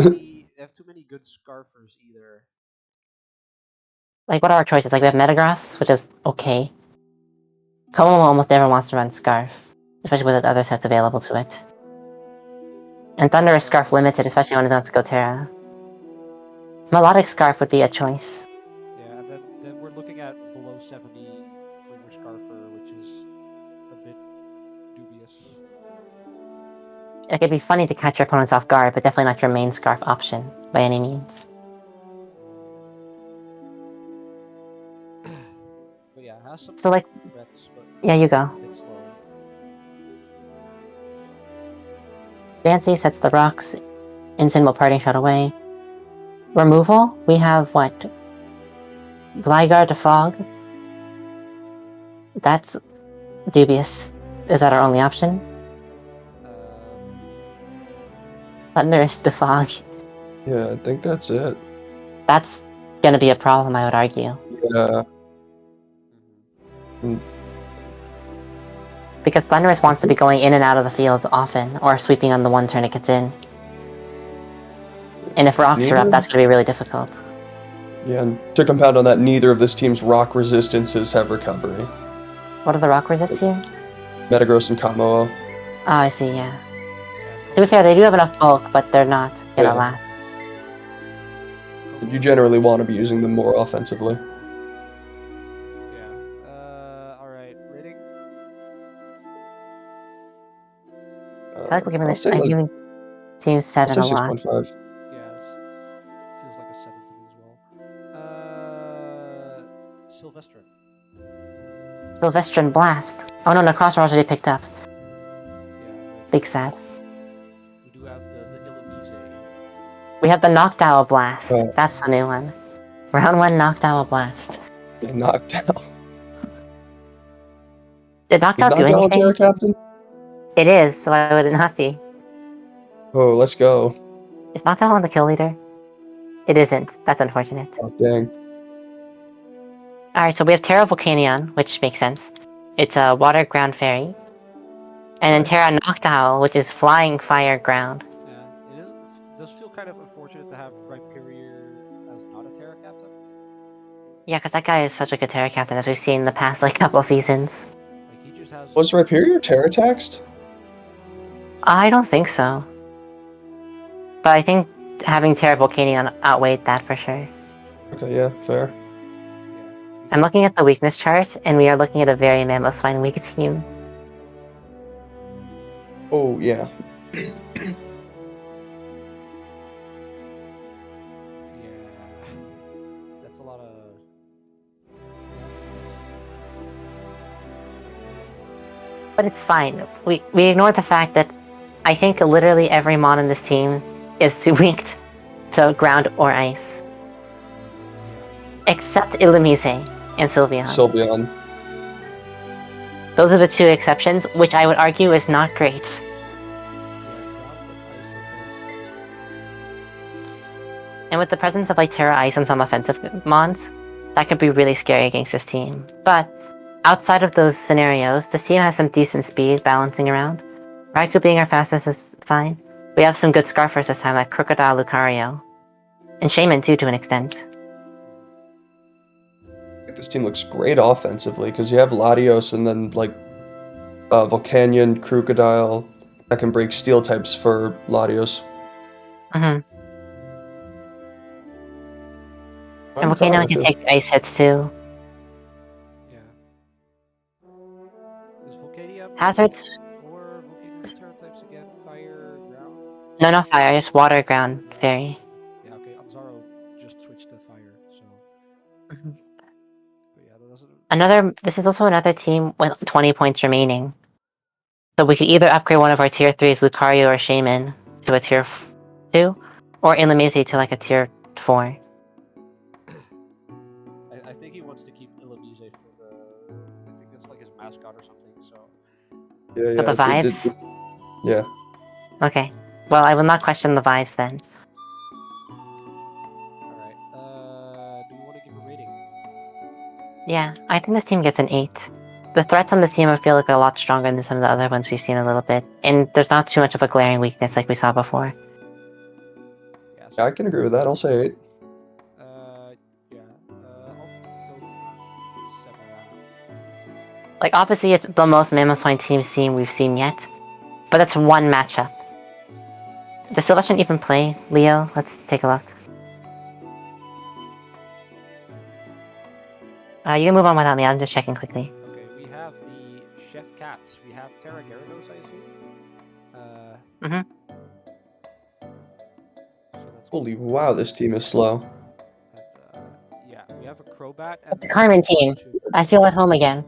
they have too many good Scarfers either. Like, what are our choices? Like, we have Metagross, which is okay. Como almost never wants to run Scarf, especially with other sets available to it. And Thunderous Scarf limited, especially when it wants to go Terra. Melodic Scarf would be a choice. Yeah, and then we're looking at below 70 for your Scarfer, which is a bit dubious. Like, it'd be funny to catch your opponents off guard, but definitely not your main Scarf option, by any means. But yeah, it has some So, like, threats, but yeah, you go. a bit slow. Dancy sets the rocks. Instant will Parting Shot away. Removal? We have what? Gligar to Fog? That's dubious. Is that our only option? Thunderous to Fog. Yeah, I think that's it. That's gonna be a problem, I would argue. Yeah. Because Thunderous wants to be going in and out of the field often, or sweeping on the one turn it gets in. And if rocks are up, that's gonna be really difficult. Yeah, and to compound on that, neither of this team's rock resistances have recovery. What are the rock resists here? Metagross and Kameo. Oh, I see, yeah. To be fair, they do have enough bulk, but they're not gonna Yeah. last. You generally want to be using them more offensively. Yeah. Alright, rating? I feel like we're giving I'll this. say I'm like, giving Team I'll 7 say a lot. 6.5. Yeah, feels like a 7 to me as well. Sylvestrin. Sylvestrin Blast. Oh no, Necrozma already picked up. Yeah, Big sad. we do have the Illumise. We have the Noctowl Blast. Oh. That's the new one. Round 1 Noctowl Blast. Knocked out. Did Is Noctowl do Knockdown a anything? Terra Captain? It is, so why would it not be? Oh, let's go. Is Noctowl on the kill leader? It isn't. That's unfortunate. Oh, dang. Alright, so we have Terra Volcanion, which makes sense. It's a water ground fairy. And then Nice. Terra Noctowl, which is flying fire ground. Yeah, it does feel kind of unfortunate to have Rhyperior as not a Terra Captain. Yeah, because that guy is such a good Terra Captain, as we've seen in the past like couple seasons. Like, he just has... Was Rhyperior Terra taxed? I don't think so. But I think having Terra Volcanion outweighed that for sure. Okay, yeah, fair. Yeah. I'm looking at the weakness chart, and we are looking at a very Mamoswine weak team. Oh, yeah. Yeah. That's a lot of... But it's fine. We ignore the fact that I think literally every mon in this team is weak to ground or ice. Except Illumise and Sylveon. Sylveon. Those are the two exceptions, which I would argue is not great. And with the presence of like Terra Ice and some offensive mons, that could be really scary against this team. But outside of those scenarios, this team has some decent speed balancing around. Raikou being our fastest is fine. We have some good Scarfers this time, like Crocodile Lucario. And Shaman too, to an extent. This team looks great offensively because you have Latios and then like Volcanion, Crocodile that can break steel types for Latios. And Volcano can take ice hits too. Yeah. Is Volcanium Hazards? or Volcanium's Terra types again? Fire, ground? No, fire, just water, ground, fairy. Yeah, okay. Anzaro just switched to fire, so. But yeah, that doesn't. This is also another team with 20 points remaining. So we could either upgrade one of our tier 3s, Lucario or Shaman, to a tier 2, or Illumise to like a tier 4. I think he wants to keep Illumise for the. I think that's like his mascot or something. So. Yeah. For the vibes? Yeah. Okay. Well, I will not question the vibes then. Alright. Do we want to give a rating? Yeah, I think this team gets an 8. The threats on this team I feel like are a lot stronger than some of the other ones we've seen a little bit, and there's not too much of a glaring weakness like we saw before. Yeah, I can agree with that. I'll say 8. Yeah. I'll go for 7.5. Like, obviously it's the most Mammothine team we've seen yet, but that's one matchup. Does Celestian even play Leo? Let's take a look. You can move on without me, I'm just checking quickly. Okay, we have the Chef Cats. We have Terra Gyarados, I assume. So Holy wow, this team is slow. And, yeah, we have a Crobat. And The Carmen team. I feel at home again.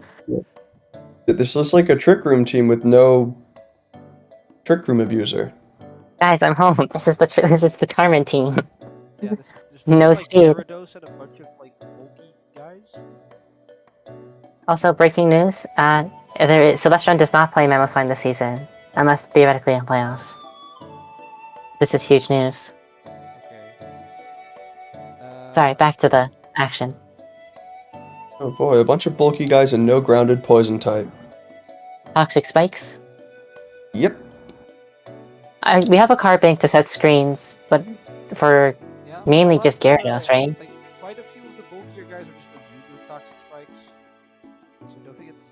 This looks like a Trick Room team with no Trick Room abuser. Guys, I'm home. This is the Carmen team. Yeah, there's no like speed. Gyarados and a bunch of like bulky guys. Also, breaking news, Celestron does not play Mammothine this season, unless theoretically in playoffs. This is huge news. Okay. Sorry, back to the action. Oh boy, a bunch of bulky guys and no grounded poison type. Toxic spikes? Yep. We have a card bank to set screens, but for mainly just Gyarados, right? Like, quite a few of the bulkier guys are just immune to toxic spikes. So I don't think it's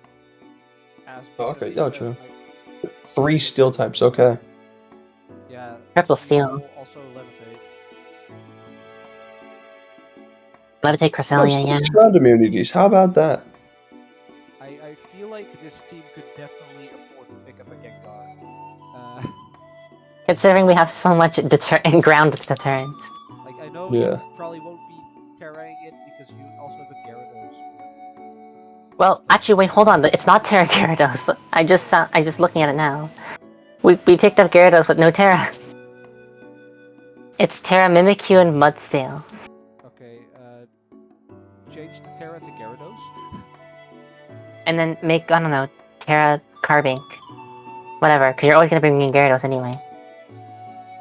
as Oh, okay, big yeah, as true. like, 3 steel types, okay. Yeah. Triple steel. Also levitate. Levitate Cresselia, yeah. Ground immunities, how about that? I feel like this team could definitely afford to pick up a Gengar. Considering we have so much ground deterrent. Like, I know Yeah. you probably won't be terraing it because you also have a Gyarados. Well, actually, wait, hold on. It's not Terra Gyarados. I just looking at it now. We picked up Gyarados with no Terra. It's Terra Mimikyu and Mudstale. Okay, change the Terra to Gyarados. And then make, I don't know, Terra Carbink. Whatever, because you're always gonna bring in Gyarados anyway.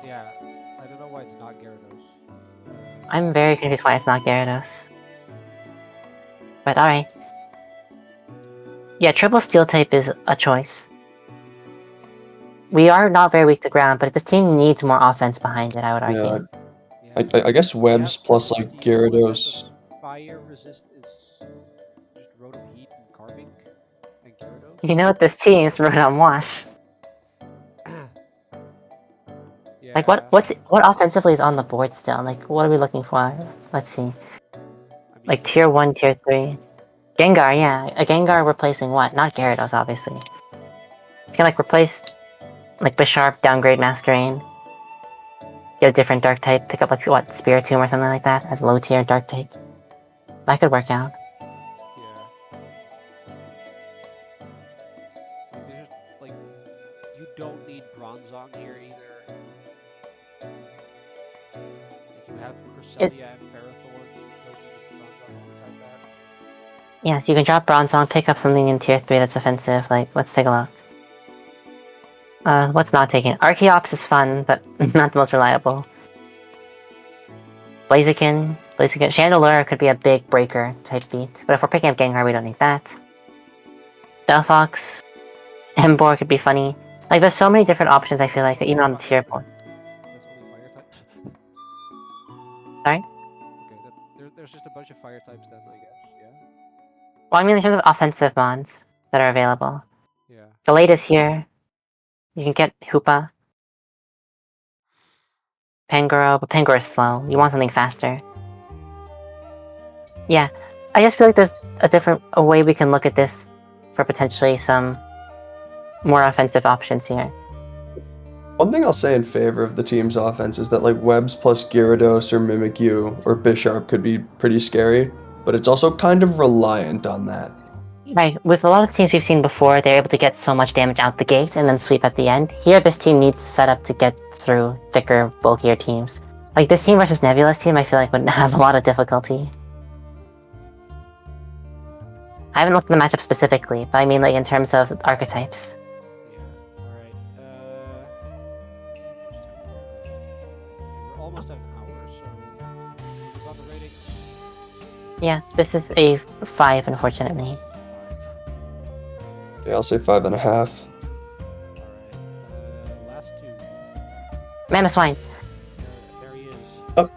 Yeah, I don't know why it's not Gyarados. I'm very confused why it's not Gyarados. But alright. Yeah, triple steel type is a choice. We are not very weak to ground, but this team needs more offense behind it, I would argue. Yeah, I guess webs plus like Gyarados. Fire resist is just Rotom Heat and Carbink and Gyarados. You know what this team is Rotom Wash. Yeah. Like what offensively is on the board still? Like what are we looking for? Let's see. I mean, Like tier 1, tier 3. Gengar, yeah. A Gengar replacing what? Not Gyarados, obviously. You can like replace like Bisharp, downgrade Masquerain. Get a different dark type, pick up like what, Spiritomb or something like that as low tier dark type. That could work out. Yeah. There's have It, Cresselia and Ferrothorn alongside that. yeah, so you can drop Bronzong, pick up something in tier 3 that's offensive. Like, let's take a look. What's not taking? Archeops is fun, but not the most reliable. Blaziken. Chandelure could be a big breaker type beat, but if we're picking up Gengar, we don't need that. Delphox. Embor could be funny. Like, there's so many different options, I feel like, even on the tier board. That's only fire types. Sorry? Okay, there's just a bunch of fire types then, I guess. Yeah. Well, I mean, in terms of offensive bonds that are available. Yeah. Galade is here. You can get Hoopa. Pangoro, but Pangoro is slow. You want something faster. Yeah, I just feel like there's a way we can look at this for potentially some more offensive options here. One thing I'll say in favor of the team's offense is that like Webs plus Gyarados or Mimikyu or Bisharp could be pretty scary, but it's also kind of reliant on that. Right, with a lot of teams we've seen before, they're able to get so much damage out the gate and then sweep at the end. Here, this team needs setup to get through thicker, bulkier teams. Like, this team versus Nebula's team, I feel like would have a lot of difficulty. I haven't looked at the matchup specifically, but I mean like in terms of archetypes. Yeah. All right. We're almost at an hour, so about the ratings. Yeah, this is a 5, unfortunately. 5. Yeah, I'll say 5.5. All right. Last two. Mamoswine. There he is. Oh.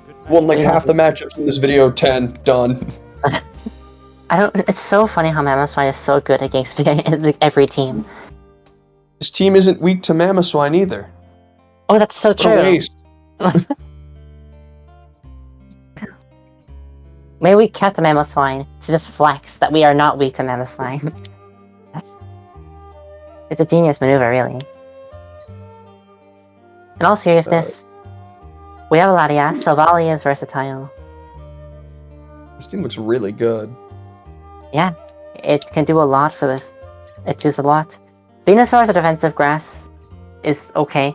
Good Won like match. half the matchups in this video. 10 done. It's so funny how Mamoswine is so good against every team. This team isn't weak to Mamoswine either. Oh, that's so What a true. waste. Maybe we kept Mamoswine to just flex that we are not weak to Mamoswine. It's a genius maneuver, really. In all seriousness, we have a Latias, so Valley is versatile. This team looks really good. Yeah, it can do a lot for this. It does a lot. Venusaur's a defensive grass is okay.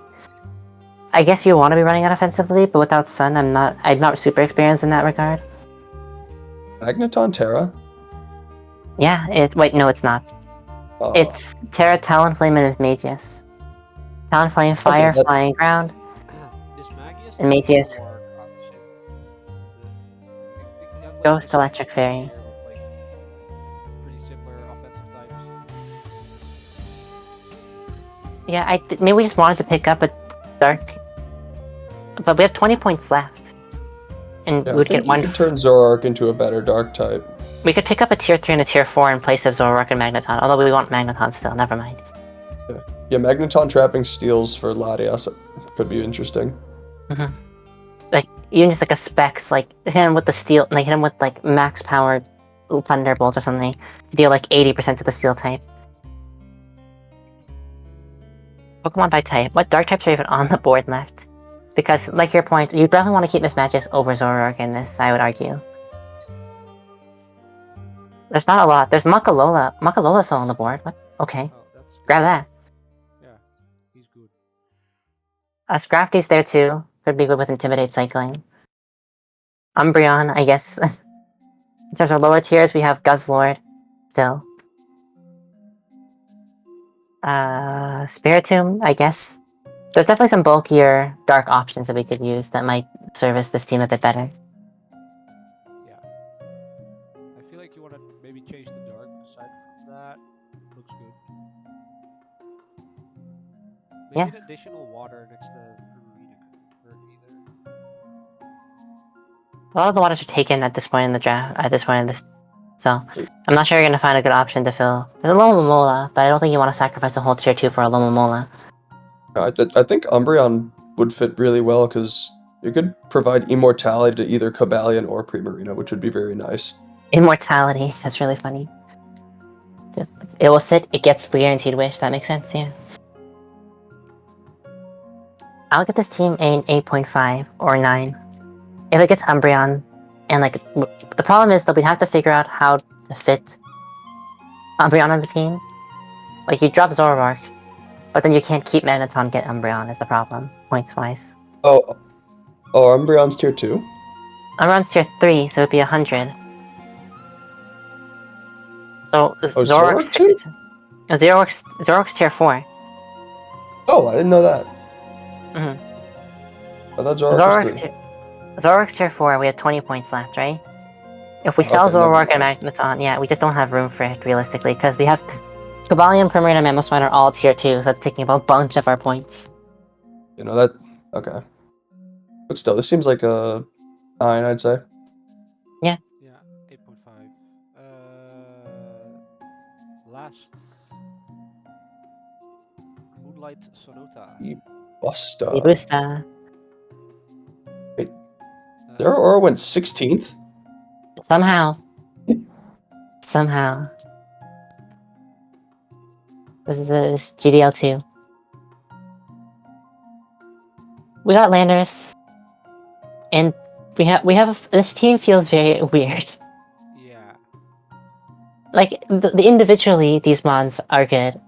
I guess you want to be running it offensively, but without Sun, I'm not super experienced in that regard. Magneton Terra? Yeah, wait, no, it's not. It's Terra, Talonflame, and Magius. Talonflame, Fire, that- Flying Ground, Is Magius and Magius. or on the ship? You have, like, Ghost, some Electric Fairy. here with, like, pretty similar offensive types. Yeah, maybe we just wanted to pick up a Dark. But we have 20 points left. And Yeah, we would I think get one. you could turn Zoroark into a better Dark type. We could pick up a tier 3 and a tier 4 in place of Zoroark and Magneton, although we want Magneton still, never mind. Yeah, Magneton trapping steals for Latias could be interesting. Like, even just like a Specs, like, hit him with the steel, like, hit him with like max powered Thunderbolt or something, to deal like 80% to the steel type. Pokemon by type. What dark types are even on the board left? Because, like your point, you definitely want to keep Mismagius over Zoroark in this, I would argue. There's not a lot. There's Makalola. Makalola's still on the board. What? Okay. Oh, that's good. Grab that. Yeah, he's good. Scrafty's there too. Could be good with Intimidate Cycling. Umbreon, I guess. In terms of lower tiers, we have Guzzlord. Still. Spiritomb, I guess. There's definitely some bulkier dark options that we could use that might service this team a bit better. Yeah. I feel like you want to maybe change the dark. Aside from that, looks good. Maybe Yeah. an additional water next to Purina could hurt either. A lot of the waters are taken at this point in the draft. At this point in this, so I'm not sure you're gonna find a good option to fill. There's a Lomomola, but I don't think you want to sacrifice a whole tier 2 for a Lomomola. I think Umbreon would fit really well because you could provide immortality to either Cobalion or Primarina, which would be very nice. Immortality. That's really funny. It will sit. It gets the guaranteed wish. That makes sense. Yeah. I'll get this team an 8.5 or 9. If it gets Umbreon, and like the problem is that we'd have to figure out how to fit Umbreon on the team. Like you drop Zoroark, but then you can't keep Magneton get Umbreon is the problem, points wise. Oh, Oh, Umbreon's tier 2? Umbreon's tier 3, so it'd be 100. So Oh, Zoroark too? Zoroark's tier 4. Oh, I didn't know that. Mm-hmm. I thought Zoroark was 3. Zoroark's tier 4, we have 20 points left, right? If we Oh, sell okay, never Zoroark and mind. Magneton, yeah, we just don't have room for it, realistically, because we have... Cobalion, Primarina, and Mamoswine are all tier 2, so that's taking up a bunch of our points. You know, that... Okay. But still, this seems like a 9, I'd say. Yeah, 8.5. Last Moonlight Sonata. Busta. Ibusta. Wait, Zeraora went 16th? Somehow. Somehow. This is GDL2. We got Landorus. And this team feels very weird. Yeah. Like, individually, these mons are good.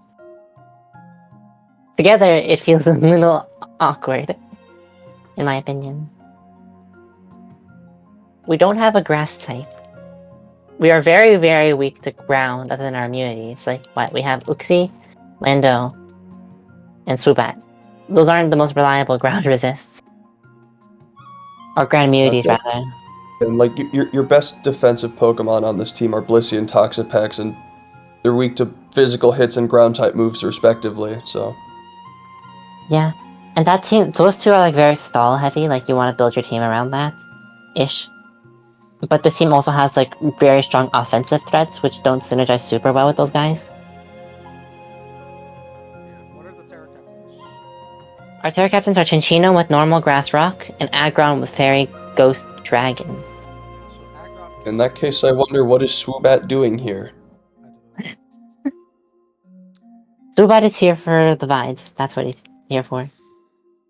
Together, it feels a little awkward. In my opinion. We don't have a grass type. We are very, very weak to ground other than our immunities. Like, what? We have Uxie, Lando, and Swoobat. Those aren't the most reliable ground resists. Or ground immunities, Okay. rather. And like your best defensive Pokemon on this team are Blissey and Toxapex, and they're weak to physical hits and ground type moves respectively. So Yeah. And that team, those two are like very stall heavy, like you want to build your team around that. Ish. But this team also has like very strong offensive threats, which don't synergize super well with those guys. Yeah. What are the Terra Captains? Our Terra Captains are Chinchino with normal Grass Rock, and Aggron with Fairy Ghost Dragon. So Aggron. in that case, I wonder what is Swoobat doing here. I don't know. Zubat is here for the vibes. That's what he's here for.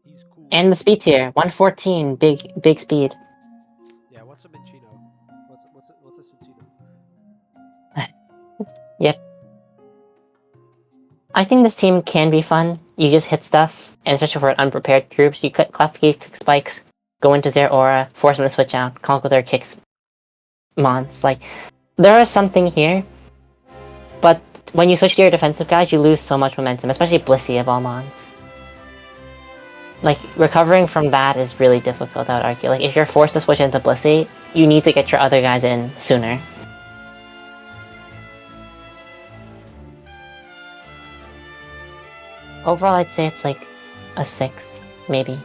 He's cool. And the speed tier, 114, big speed. Yeah. What's a Minchino? What's a Cincino? Yep. I think this team can be fun. You just hit stuff, and especially for unprepared groups, you cut Klefki, kick spikes, go into Zeraora, force them to switch out, conquer their kicks mons. Like, there is something here, but when you switch to your defensive guys, you lose so much momentum, especially Blissey of all mons. Like, recovering from that is really difficult, I would argue. Like, if you're forced to switch into Blissey, you need to get your other guys in sooner. Overall, I'd say it's like a 6, maybe.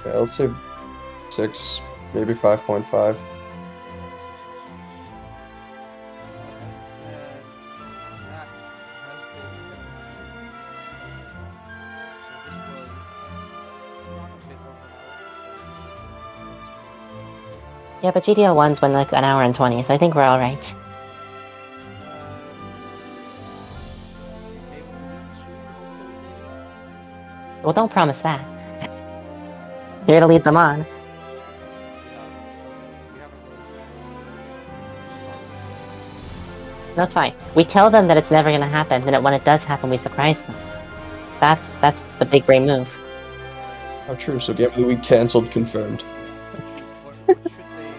Yeah, let's say 6, maybe 5.5. Yeah, but GDL1's been like an hour and 20, so I think we're alright. Well, don't promise that. You're gonna lead them on. That's fine. We tell them that it's never gonna happen, then when it does happen, we surprise them. That's the big brain move. How true. So Game of the Week cancelled, confirmed. What should they say in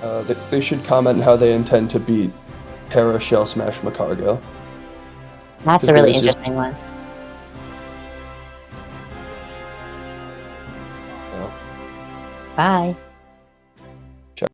comments? They should comment how they intend to beat Terra Shell Smash Macargo. That's a really interesting one. Oh. Bye.